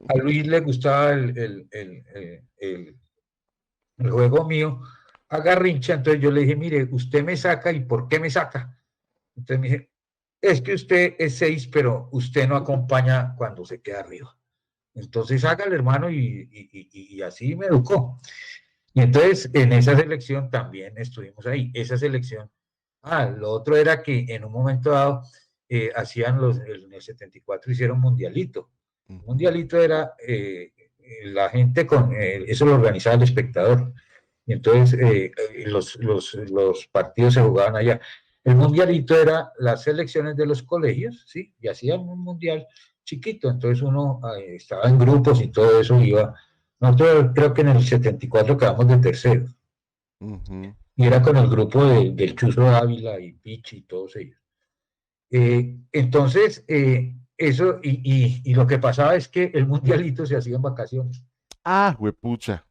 A Luis le gustaba el juego mío, a Garrincha, entonces yo le dije, mire, usted me saca y ¿por qué me saca? Entonces me dije, es que usted es 6, pero usted no acompaña cuando se queda arriba. Entonces hágale, hermano, y así me educó. Y entonces en esa selección también estuvimos ahí. Esa selección, lo otro era que en un momento dado en el 74 hicieron mundialito. El Ujú. mundialito era la gente eso lo organizaba el espectador. Y entonces los partidos se jugaban allá. El mundialito era las selecciones de los colegios, ¿sí? Y hacían un mundial chiquito, entonces uno estaba en grupos y todo eso iba. Nosotros creo que en el 74 quedamos de tercero, Ujú. y era con el grupo del Chuzo Ávila y Pichi y todos ellos. Entonces, eso, y lo que pasaba es que el mundialito se hacía en vacaciones. Ah, huepucha.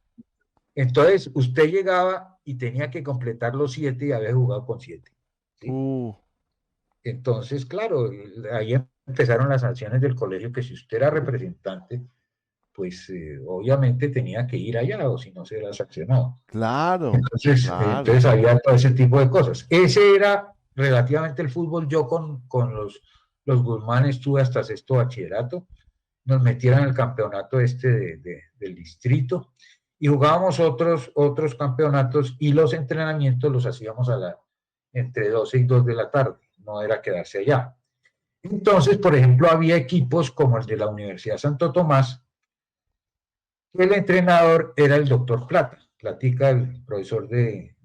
Entonces, usted llegaba y tenía que completar los 7 y había jugado con 7. ¿Sí? Uh, Entonces, claro, ahí empezaron las sanciones del colegio, que si usted era representante, pues obviamente tenía que ir allá o si no se era sancionado. claro, Entonces claro. había todo ese tipo de cosas. Ese era relativamente el fútbol. Yo con los Guzmán estuve hasta sexto bachillerato. Nos metieron en el campeonato del distrito y jugábamos otros campeonatos y los entrenamientos los hacíamos entre 12 y 2 de la tarde. No era quedarse allá. Entonces, por ejemplo, había equipos como el de la Universidad Santo Tomás. El entrenador era el doctor Plata, Platica, el profesor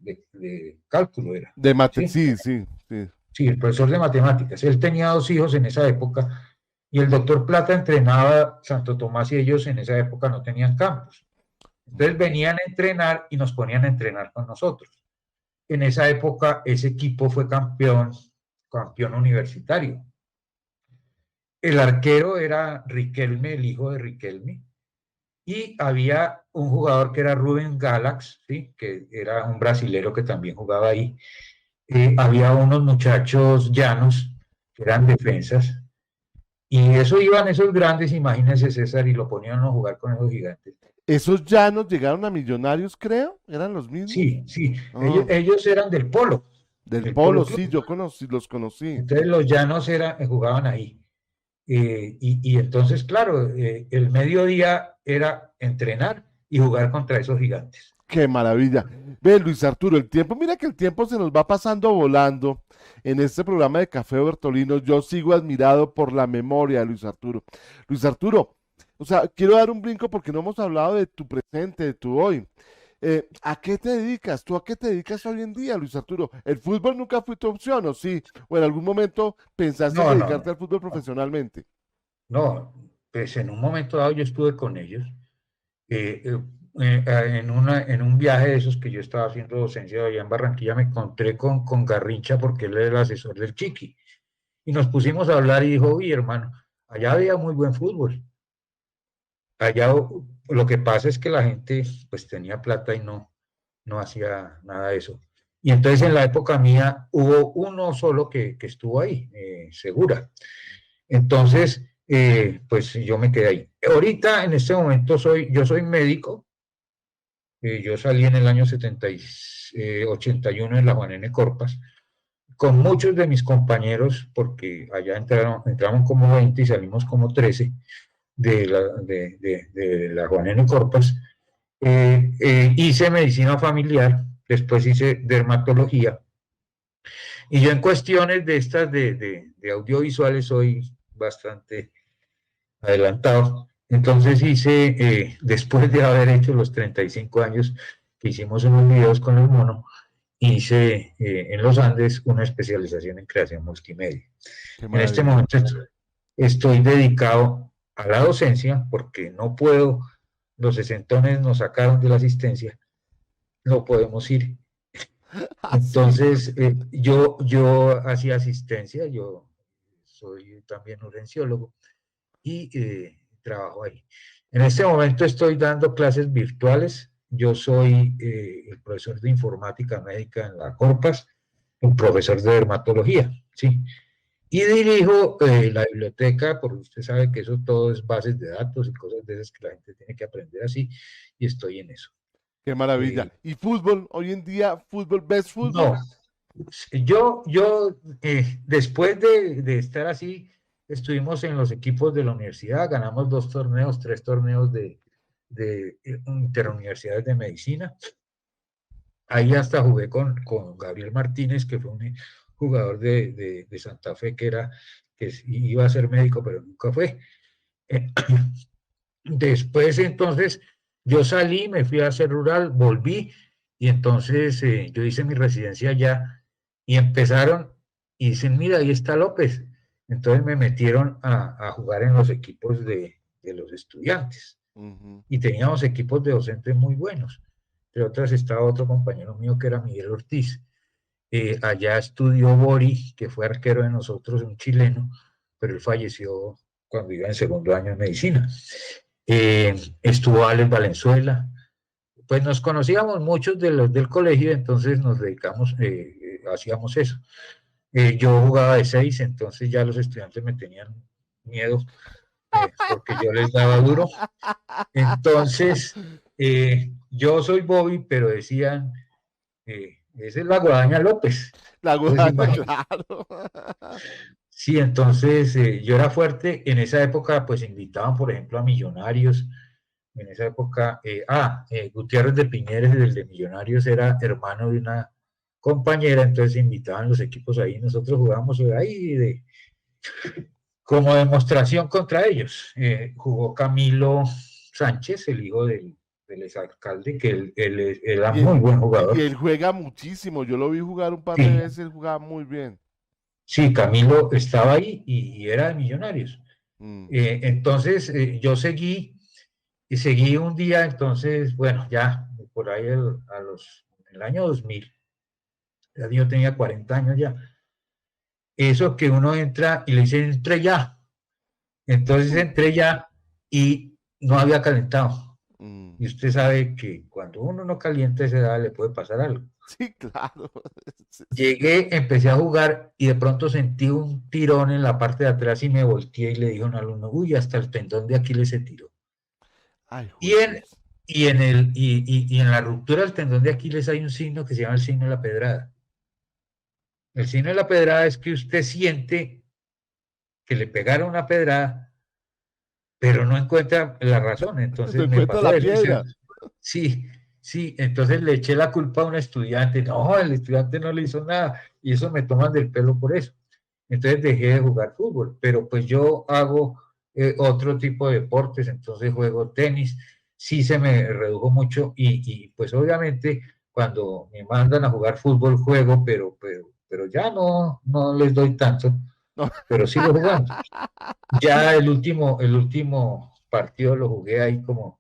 de cálculo era, De mate, ¿sí? sí, sí, sí. Sí, el profesor de matemáticas. Él tenía 2 hijos en esa época y el doctor Plata entrenaba Santo Tomás y ellos en esa época no tenían campus. Entonces venían a entrenar y nos ponían a entrenar con nosotros. En esa época ese equipo fue campeón universitario. El arquero era Riquelme, el hijo de Riquelme, y había un jugador que era Rubén Galax, ¿sí? Que era un brasilero que también jugaba ahí. Había unos muchachos llanos que eran defensas, y eso iban esos grandes, imagínense César, y lo ponían a jugar con esos gigantes. Esos llanos llegaron a Millonarios, creo, eran los mismos. Sí, sí, ellos, Ah, ellos eran del del Polo, Polo sí, Club. yo conocí, los conocí. Entonces los llanos jugaban ahí. Y entonces, claro, el mediodía era entrenar y jugar contra esos gigantes. Qué maravilla. Ve, Luis Arturo, el tiempo, mira que el tiempo se nos va pasando volando. En este programa de Café Bertolino, yo sigo admirado por la memoria de Luis Arturo. Luis Arturo, o sea, quiero dar un brinco porque no hemos hablado de tu presente, de tu hoy. ¿A qué te dedicas? ¿Tú a qué te dedicas hoy en día, Luis Arturo? ¿El fútbol nunca fue tu opción, o sí? ¿O en algún momento pensaste en No, no, dedicarte no, al fútbol no, profesionalmente? no, pues en un momento dado yo estuve con ellos, eh, eh, en un viaje de esos que yo estaba haciendo docencia allá en Barranquilla, me encontré con Garrincha porque él era el asesor del Chiqui, y nos pusimos a hablar y dijo, oye hermano, allá había muy buen fútbol, allá lo que pasa es que la gente pues tenía plata y no hacía nada de eso. Y entonces en la época mía hubo uno solo que estuvo ahí, Segura. Entonces, pues yo me quedé ahí. Ahorita, en este momento, yo soy médico. Yo salí en el año 81 en la Juan N. Corpas, con muchos de mis compañeros, porque allá entraron como 20 y salimos como 13 de la Juan N. Corpas. Hice medicina familiar, después hice dermatología, y yo en cuestiones de estas de audiovisuales soy bastante adelantado. Entonces hice, después de haber hecho los 35 años que hicimos unos videos con el mono, hice en los Andes una especialización en creación multimedia. Qué En este maravilla. momento estoy dedicado a la docencia porque no puedo, los sesentones nos sacaron de la asistencia, no podemos ir. Así. Entonces, yo hacía asistencia, yo soy también urgenciólogo y trabajo ahí. En este momento estoy dando clases virtuales. Yo soy el profesor de informática médica en la Corpas, un profesor de dermatología, ¿sí? Y dirijo la biblioteca, porque usted sabe que eso todo es bases de datos y cosas de esas que la gente tiene que aprender así, y estoy en eso. Qué maravilla. Eh, ¿Y fútbol? Hoy en día, fútbol, ¿ves fútbol? no, después de estar así, estuvimos en los equipos de la universidad, ganamos 2 torneos, 3 torneos de interuniversidades de medicina. Ahí hasta jugué con Gabriel Martínez, que fue un jugador de Santa Fe que iba a ser médico, pero nunca fue. Eh, Después, entonces, yo salí, me fui a hacer rural, volví, y entonces yo hice mi residencia allá, y empezaron, y dicen, mira, ahí está López. Entonces me metieron a jugar en los equipos de los estudiantes, Ujú. y teníamos equipos de docentes muy buenos. Entre otras estaba otro compañero mío que era Miguel Ortiz. Allá estudió Bori, que fue arquero de nosotros, un chileno, pero él falleció cuando iba en segundo año de medicina. Estuvo Alex Valenzuela. Pues nos conocíamos muchos de los del colegio, entonces nos dedicamos, hacíamos eso. Yo jugaba de 6, entonces ya los estudiantes me tenían miedo porque yo les daba duro. Entonces, yo soy Bobby, pero decían, esa es la Guadaña López. La Entonces, guadaña, imagínate. claro. Sí, entonces yo era fuerte. En esa época, pues invitaban, por ejemplo, a Millonarios. En esa época, Gutiérrez de Piñeres, el de Millonarios, era hermano de una compañera, entonces invitaban los equipos ahí. Nosotros jugábamos ahí como demostración contra ellos. Jugó Camilo Sánchez, el hijo del del exalcalde, que él era Y muy buen y jugador. él juega muchísimo. Yo lo vi jugar un par de Sí, veces, él jugaba muy bien. sí, Camilo estaba ahí y era de Millonarios. Mm, Entonces yo seguí un día, entonces, bueno, ya por ahí el año 2000, ya yo tenía 40 años ya. Eso que uno entra y le dicen, entré ya. Entonces mm, entré ya y no había calentado. mm. Y usted sabe que cuando uno no calienta a esa edad le puede pasar algo. Sí, claro. Sí, sí. Llegué, empecé a jugar y de pronto sentí un tirón en la parte de atrás y me volteé y le dije a un alumno, uy, hasta el tendón de Aquiles se tiró. Ay, Y en, juepucha. y en la ruptura del tendón de Aquiles hay un signo que se llama el signo de la pedrada. El signo de la pedrada es que usted siente que le pegaron una pedrada, pero no encuentra la razón. No Entonces me encuentra pasó la eso. piedra. Sí, sí, entonces le eché la culpa a un estudiante. No, el estudiante no le hizo nada y eso me toman del pelo por eso. Entonces dejé de jugar fútbol, pero pues yo hago otro tipo de deportes, entonces juego tenis, sí se me redujo mucho y pues obviamente cuando me mandan a jugar fútbol juego, pero ya no les doy tanto, No. pero sigo jugando. Ya el último partido lo jugué ahí como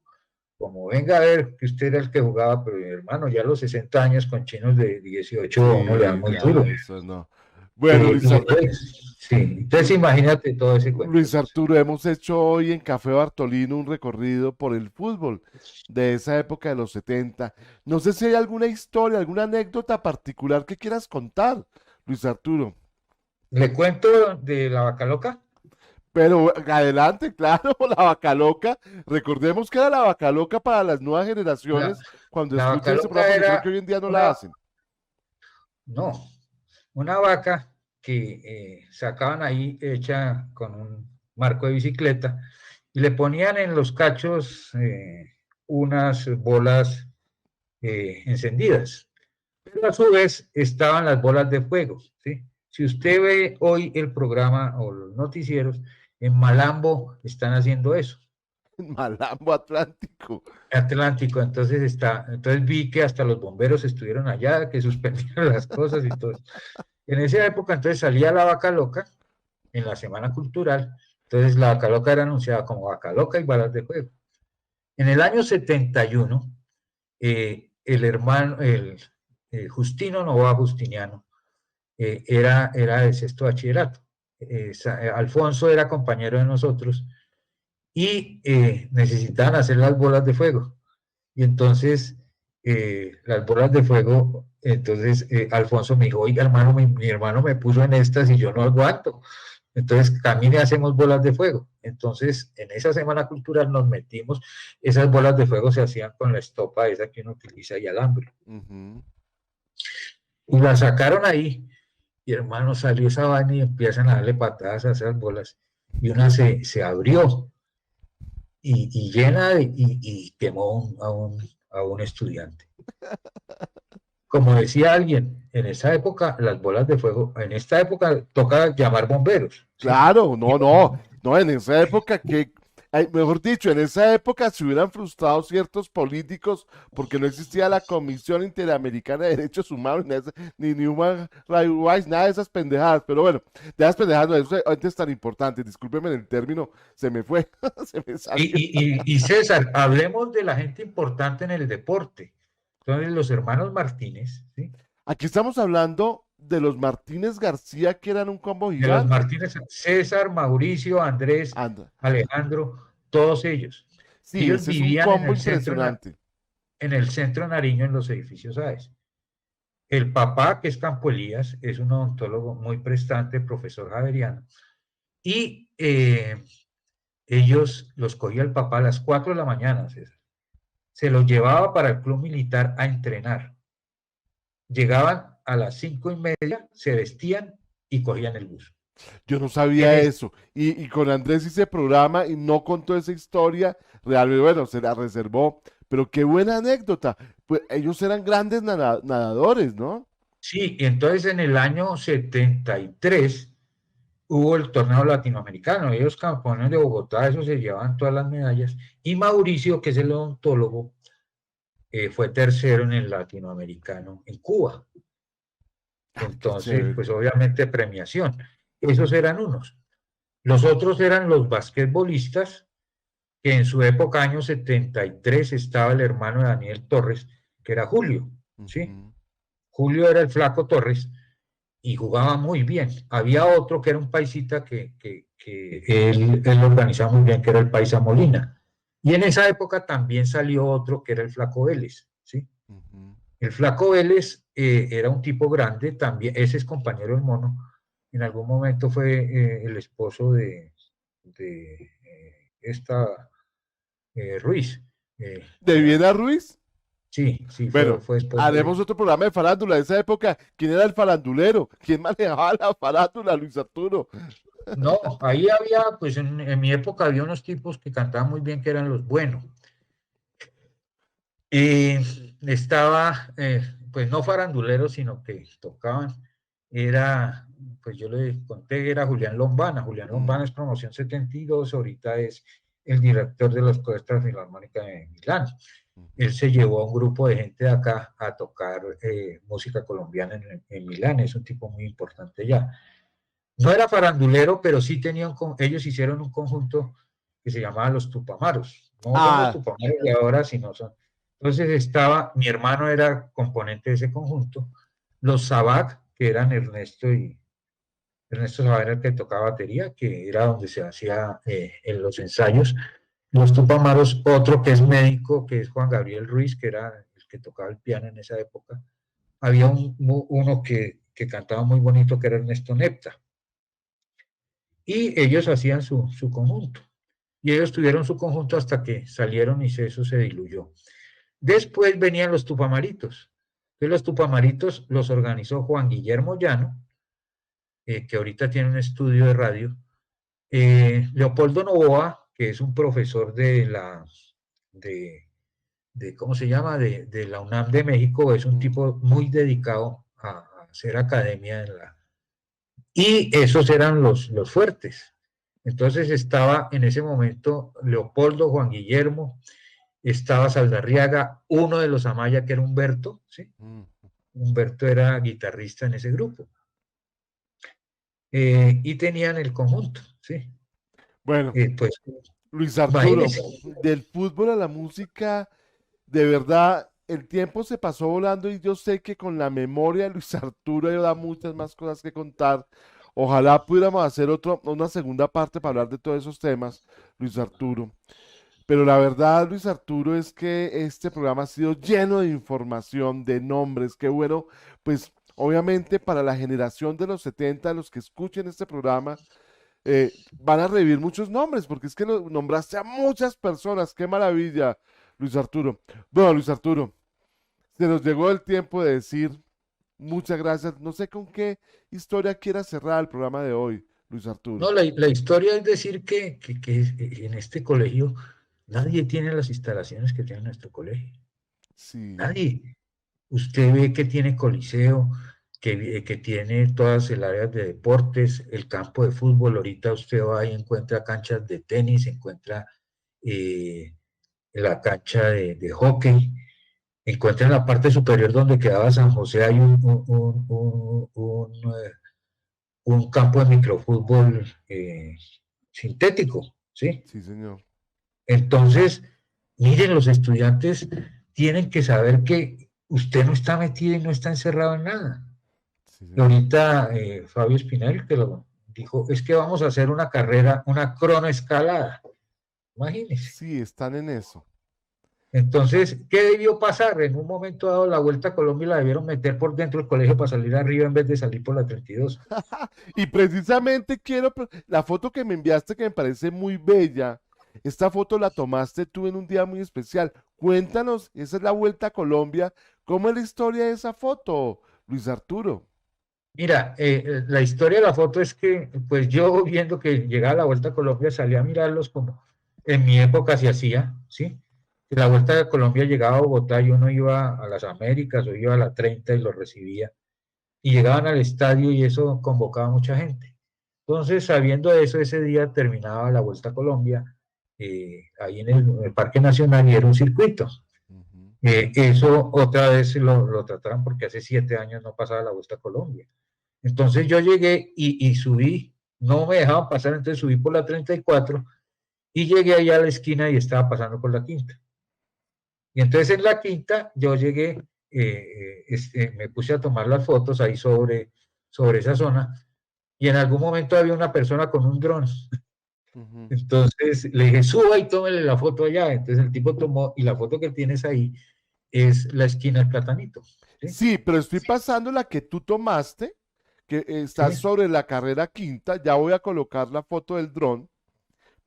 venga a ver que usted era el que jugaba, pero mi hermano, ya a los 60 años con chinos de 18 a uno le dan Sí, muy duro. ya, eso no. Bueno, Y entonces, sí, entonces imagínate todo ese cuento, Luis pues. Arturo, hemos hecho hoy en Café Bartolino un recorrido por el fútbol de esa época de los 70. No sé si hay alguna historia, alguna anécdota particular que quieras contar, Luis Arturo. Le cuento de la vaca loca. Pero adelante, claro, la vaca loca. Recordemos que era la vaca loca para las nuevas La, generaciones cuando la vaca escuchen este programa, loca porque creo que era hoy en día no la una, hacen. no, una vaca que sacaban ahí hecha con un marco de bicicleta y le ponían en los cachos unas bolas encendidas. Pero a su vez estaban las bolas de fuego, ¿sí? Si usted ve hoy el programa o los noticieros, en Malambo están haciendo eso. Malambo Atlántico. Atlántico, entonces vi que hasta los bomberos estuvieron allá, que suspendieron las cosas y todo. En esa época entonces salía la vaca loca en la Semana Cultural, entonces la vaca loca era anunciada como vaca loca y balas de fuego. En el año 71, el hermano, Justino Novoa Justiniano, era de sexto bachillerato. Alfonso era compañero de nosotros y necesitaban hacer las bolas de fuego. Y entonces, las bolas de fuego, entonces Alfonso me dijo, oiga hermano, mi hermano me puso en estas y yo no aguanto. Entonces, camine, hacemos bolas de fuego. Entonces, en esa semana cultural nos metimos, esas bolas de fuego se hacían con la estopa esa que uno utiliza y alambre. Ujú. Y la sacaron ahí, y hermano, salió esa vaina y empiezan a darle patadas a esas bolas. Y una se abrió y llena y quemó a un estudiante. Como decía alguien, en esa época las bolas de fuego, en esta época toca llamar bomberos, ¿sí? Claro, Y no, no, no, en esa época que, mejor dicho, en esa época se hubieran frustrado ciertos políticos porque no existía la Comisión Interamericana de Derechos Humanos, ni Human Rights Watch, nada de esas pendejadas, pero bueno, de esas pendejadas, no, eso antes tan importante, discúlpeme en el término, se me fue, se me salió. y César, hablemos de la gente importante en el deporte. Entonces, los hermanos Martínez, ¿sí? Aquí estamos hablando de los Martínez García, que eran un combo De los gigante. Martínez, César, Mauricio, Andrés, Anda, Alejandro, todos ellos. sí, Ellos ese es un vivían en combo el centro, impresionante. en el centro Nariño, en los edificios AES. El papá, que es Campo Elías, es un odontólogo muy prestante, profesor javeriano, y ellos los cogía el papá a las 4 de la mañana, César. Se los llevaba para el club militar a entrenar. Llegaban a las 5:30, se vestían y cogían el bus. Yo no En sabía es, eso. Y con Andrés hice programa y no contó esa historia. Realmente, bueno, se la reservó. Pero qué buena anécdota. Pues ellos eran grandes nadadores, ¿no? sí, y entonces en el año 73 hubo el torneo latinoamericano. Ellos campeones de Bogotá, eso se llevaban todas las medallas. Y Mauricio, que es el odontólogo, fue tercero en el latinoamericano en Cuba. Qué Entonces, chévere. pues obviamente premiación. Esos eran unos. Los otros eran los basquetbolistas, que en su época, año 73, estaba el hermano de Daniel Torres, que era Julio, ¿sí? Ujú. Julio era el Flaco Torres y jugaba muy bien. Había otro que era un paisita que él organizaba muy bien, que era el Paisa Molina. Y en esa época también salió otro que era el Flaco Vélez, ¿sí? Ujú. El Flaco Vélez era un tipo grande, también, ese es compañero del Mono. En algún momento fue el esposo de esta Ruiz. ¿De Era, Viena Ruiz? sí, sí, Bueno, fue esposo haremos otro programa de farándula de esa época. ¿Quién era el farandulero? ¿Quién manejaba la farándula, Luis Arturo? No, ahí había, pues en mi época había unos tipos que cantaban muy bien, que eran los buenos. Y estaba, pues no faranduleros, sino que tocaban. Era, pues yo le conté, era Julián Lombana. Julián Lombana Mm. es promoción 72, ahorita es el director de la Orquesta Filarmónica de Milán. Él se llevó a un grupo de gente de acá a tocar música colombiana en Milán, es un tipo muy importante ya. No era farandulero, pero sí tenían, ellos hicieron un conjunto que se llamaba Los Tupamaros. No son los Ah, Tupamaros de ahora, sino son. Entonces estaba, mi hermano era componente de ese conjunto, los Sabac, que eran Ernesto Sabac era el que tocaba batería, que era donde se hacía en los ensayos. Los Tupamaros, otro que es médico, que es Juan Gabriel Ruiz, que era el que tocaba el piano en esa época. Había uno que cantaba muy bonito, que era Ernesto Nepta. Y ellos hacían su conjunto. Y ellos tuvieron su conjunto hasta que salieron y eso se diluyó. Después venían los Tupamaritos. Entonces los Tupamaritos los organizó Juan Guillermo Llano, que ahorita tiene un estudio de radio. Leopoldo Novoa, que es un profesor de, ¿cómo se llama? De la UNAM de México, es un mm, tipo muy dedicado a hacer academia y esos eran los fuertes. Entonces estaba en ese momento Leopoldo, Juan Guillermo, estaba Saldarriaga, uno de los Amaya que era Humberto, ¿sí? mm. Humberto era guitarrista en ese grupo. Y tenían el conjunto, ¿sí? Bueno, Pues Luis Arturo, imagínense. del fútbol a la música, de verdad, el tiempo se pasó volando y yo sé que con la memoria de Luis Arturo hay da muchas más cosas que contar. Ojalá pudiéramos hacer una segunda parte para hablar de todos esos temas, Luis Arturo. Pero la verdad, Luis Arturo, es que este programa ha sido lleno de información, de nombres. Qué bueno, pues obviamente para la generación de los 70, los que escuchen este programa, van a revivir muchos nombres, porque es que nombraste a muchas personas. Qué maravilla, Luis Arturo. Bueno, Luis Arturo, se nos llegó el tiempo de decir muchas gracias. No sé con qué historia quieras cerrar el programa de hoy, Luis No, Arturo. la historia es decir que en este colegio nadie tiene las instalaciones que tiene nuestro colegio. Sí, Nadie. Usted ve que tiene coliseo, que tiene todas el área de deportes, el campo de fútbol. Ahorita usted va y encuentra canchas de tenis, encuentra eh, la cancha de hockey, encuentra en la parte superior donde quedaba San José hay un campo de microfútbol sintético, ¿sí? sí, señor. Entonces, miren, los estudiantes tienen que saber que usted no está metido y no está encerrado en nada. Sí, Y señor. ahorita Fabio Espinel, que lo dijo, es que vamos a hacer una carrera, una cronoescalada. Imagínense. Sí, están en eso. Entonces, ¿qué debió pasar? En un momento dado, la Vuelta a Colombia la debieron meter por dentro del colegio para salir arriba en vez de salir por la 32. Y precisamente la foto que me enviaste que me parece muy bella. Esta foto la tomaste tú en un día muy especial. Cuéntanos, esa es la Vuelta a Colombia. ¿Cómo es la historia de esa foto, Luis Arturo? Mira, la historia de la foto es que, pues yo viendo que llegaba la Vuelta a Colombia, salí a mirarlos como en mi época se hacía, ¿sí? La Vuelta a Colombia llegaba a Bogotá y uno iba a las Américas o iba a la 30 y lo recibía. Y llegaban al estadio y eso convocaba a mucha gente. Entonces, sabiendo eso, ese día terminaba la Vuelta a Colombia ahí en el Parque Nacional y era un circuito. Ujú. Eso otra vez lo trataron porque hace 7 años no pasaba la Vuelta a Colombia. Entonces yo llegué y subí, no me dejaban pasar, entonces subí por la 34 y llegué allá a la esquina y estaba pasando por la quinta. Y entonces en la quinta yo llegué, me puse a tomar las fotos ahí sobre esa zona y en algún momento había una persona con un dron. Entonces le dije, suba y tómele la foto allá. Entonces el tipo tomó y la foto que tienes ahí es la esquina del Platanito. ¿Sí? Sí, pero estoy pasando la que tú tomaste, que está ¿Sí? sobre la carrera quinta. Ya voy a colocar la foto del dron,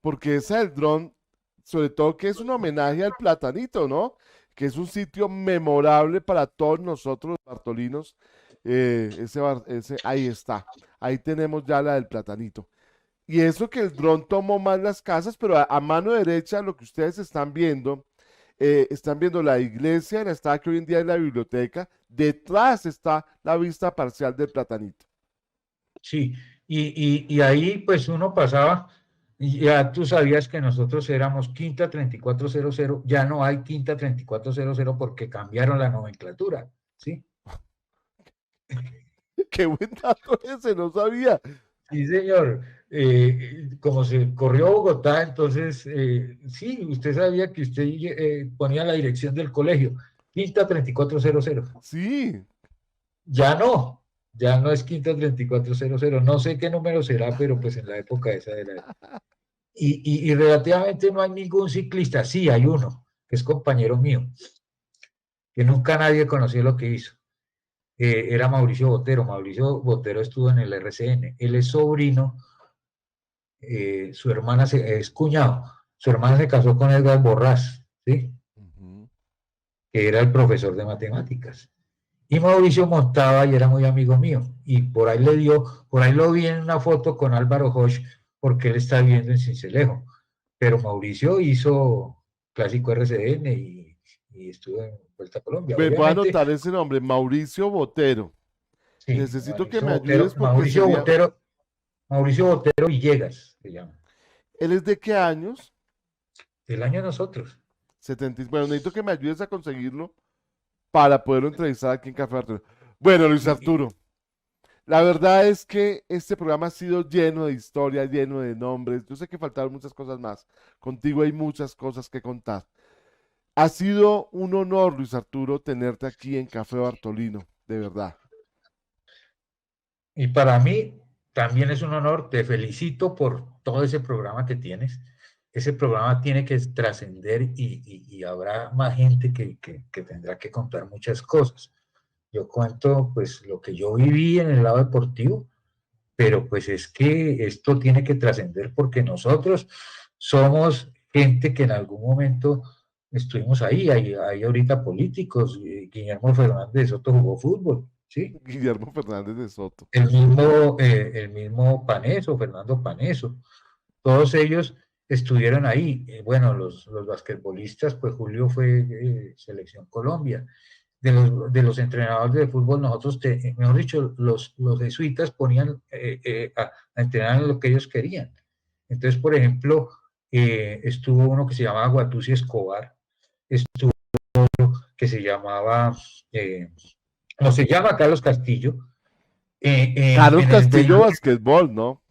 porque esa del dron, sobre todo que es un homenaje al Platanito, ¿no? Que es un sitio memorable para todos nosotros, los bartolinos. Ahí está. Ahí tenemos ya la del Platanito. Y eso que el dron tomó más las casas, pero a mano derecha, lo que ustedes están viendo la iglesia, la estada que hoy en día es la biblioteca. Detrás está la vista parcial del Platanito. Sí, y ahí pues uno pasaba, y ya tú sabías que nosotros éramos Quinta 3400, ya no hay Quinta 3400 porque cambiaron la nomenclatura, ¿sí? Qué buen dato ese, no sabía. Sí, señor. Como se corrió Bogotá, entonces, sí, usted sabía que usted ponía la dirección del colegio, Quinta 3400. Sí, Ya no es Quinta 3400. No sé qué número será, pero pues en la época esa era. Y relativamente no hay ningún ciclista. Sí, hay uno, que es compañero mío, que nunca nadie conoció lo que hizo. Era Mauricio Botero. Mauricio Botero estuvo en el RCN. Él es sobrino, su hermana es cuñado. Su hermana se casó con Edgar Borrás, ¿sí? ujú. Que era el profesor de matemáticas. Y Mauricio montaba y era muy amigo mío. Y por ahí lo vi en una foto con Álvaro Hosch, porque él está viviendo en Cincelejo. Pero Mauricio hizo Clásico RCN y estuvo en Vuelta a Colombia. Voy a Obviamente, anotar ese nombre, Mauricio Botero. sí, Necesito que me ayudes porque Mauricio Botero Villegas se llama. ¿él es de qué años? El año de nosotros. 70. Bueno, necesito que me ayudes a conseguirlo para poderlo entrevistar aquí en Café Arturo. Bueno, Luis Y, Arturo, la verdad es que este programa ha sido lleno de historia, lleno de nombres. Yo sé que faltaron muchas cosas más. Contigo hay muchas cosas que contar. Ha sido un honor, Luis Arturo, tenerte aquí en Café Bartolino, de verdad. y para mí también es un honor. Te felicito por todo ese programa que tienes. Ese programa tiene que trascender y habrá más gente que tendrá que contar muchas cosas. Yo cuento pues lo que yo viví en el lado deportivo, pero pues es que esto tiene que trascender porque nosotros somos gente que en algún momento estuvimos ahí, hay ahorita políticos, Guillermo Fernández de Soto jugó fútbol, ¿sí? Guillermo Fernández de Soto. El mismo Paneso, Fernando Paneso, todos ellos estuvieron ahí. Bueno, los basquetbolistas, pues Julio fue Selección Colombia. De los entrenadores de fútbol, nosotros, mejor dicho, los jesuitas ponían a entrenar en lo que ellos querían. Entonces, por ejemplo, estuvo uno que se llamaba Guatusi Escobar, estuvo que se llamaba, no se llama Carlos Castillo, Carlos en el Castillo, béisbol. basquetbol, ¿no?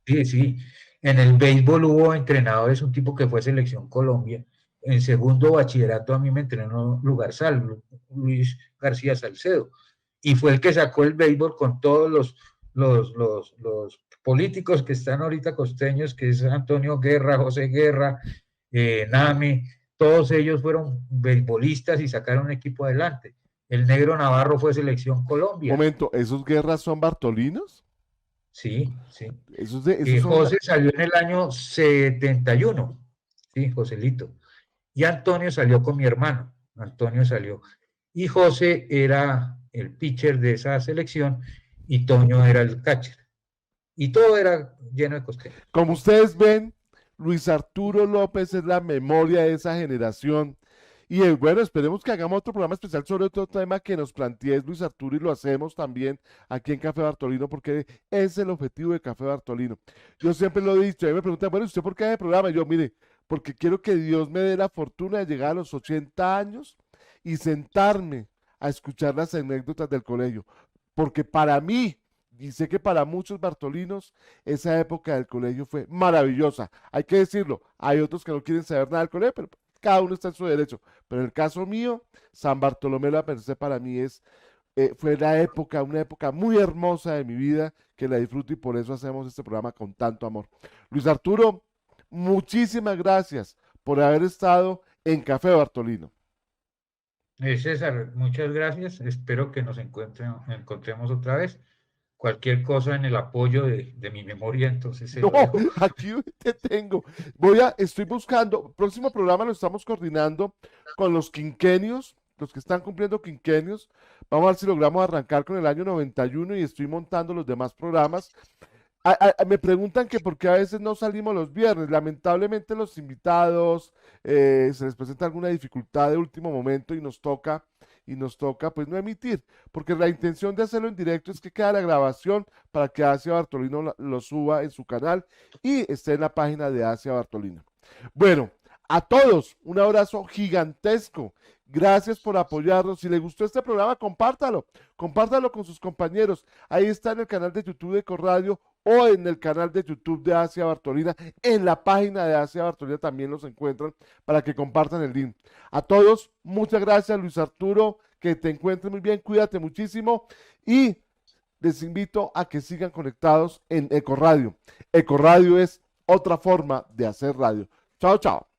Sí, sí. En el béisbol hubo entrenadores, un tipo que fue Selección Colombia. En segundo bachillerato a mí me entrenó Lugarsal, Luis García Salcedo. Y fue el que sacó el béisbol con todos los políticos que están ahorita costeños, que es Antonio Guerra, José Guerra, Name. Todos ellos fueron beisbolistas y sacaron un equipo adelante. El negro Navarro fue Selección Colombia. Momento, ¿esos guerras son bartolinos? Sí, sí. Esos son José salió en el año 71, sí, Joselito. Y Antonio salió con mi hermano, Antonio salió. Y José era el pitcher de esa selección y Toño era el catcher. Y todo era lleno de costeños. como ustedes ven, Luis Arturo López es la memoria de esa generación. Y bueno, esperemos que hagamos otro programa especial sobre otro tema que nos plantees Luis Arturo y lo hacemos también aquí en Café Bartolino porque es el objetivo de Café Bartolino. Yo siempre lo he dicho, a mí me preguntan, bueno, ¿usted por qué hace programa? Y yo, mire, porque quiero que Dios me dé la fortuna de llegar a los 80 años y sentarme a escuchar las anécdotas del colegio, porque para mí, y sé que para muchos bartolinos, esa época del colegio fue maravillosa. Hay que decirlo, hay otros que no quieren saber nada del colegio, pero cada uno está en su derecho. Pero en el caso mío, San Bartolomé de la Merced para mí fue la época, una época muy hermosa de mi vida, que la disfruto y por eso hacemos este programa con tanto amor. Luis Arturo, muchísimas gracias por haber estado en Café Bartolino. César, muchas gracias. Espero que nos encontremos otra vez. Cualquier cosa en el apoyo de mi memoria, entonces se No, lo dejo. aquí te tengo. Estoy buscando, próximo programa lo estamos coordinando con los quinquenios, los que están cumpliendo quinquenios. Vamos a ver si logramos arrancar con el año 91 y estoy montando los demás programas. Me preguntan que por qué a veces no salimos los viernes. Lamentablemente los invitados se les presenta alguna dificultad de último momento y nos toca pues no emitir, porque la intención de hacerlo en directo es que quede la grabación para que Asia Bartolino lo suba en su canal y esté en la página de Asia Bartolina. Bueno, a todos un abrazo gigantesco. Gracias por apoyarnos. Si les gustó este programa, compártalo con sus compañeros. Ahí está en el canal de YouTube de Corradio o en el canal de YouTube de Asia Bartolina. En la página de Asia Bartolina también los encuentran para que compartan el link. A todos, muchas gracias, Luis Arturo, que te encuentres muy bien, cuídate muchísimo y les invito a que sigan conectados en Ecoradio. Ecoradio es otra forma de hacer radio. Chao, chao.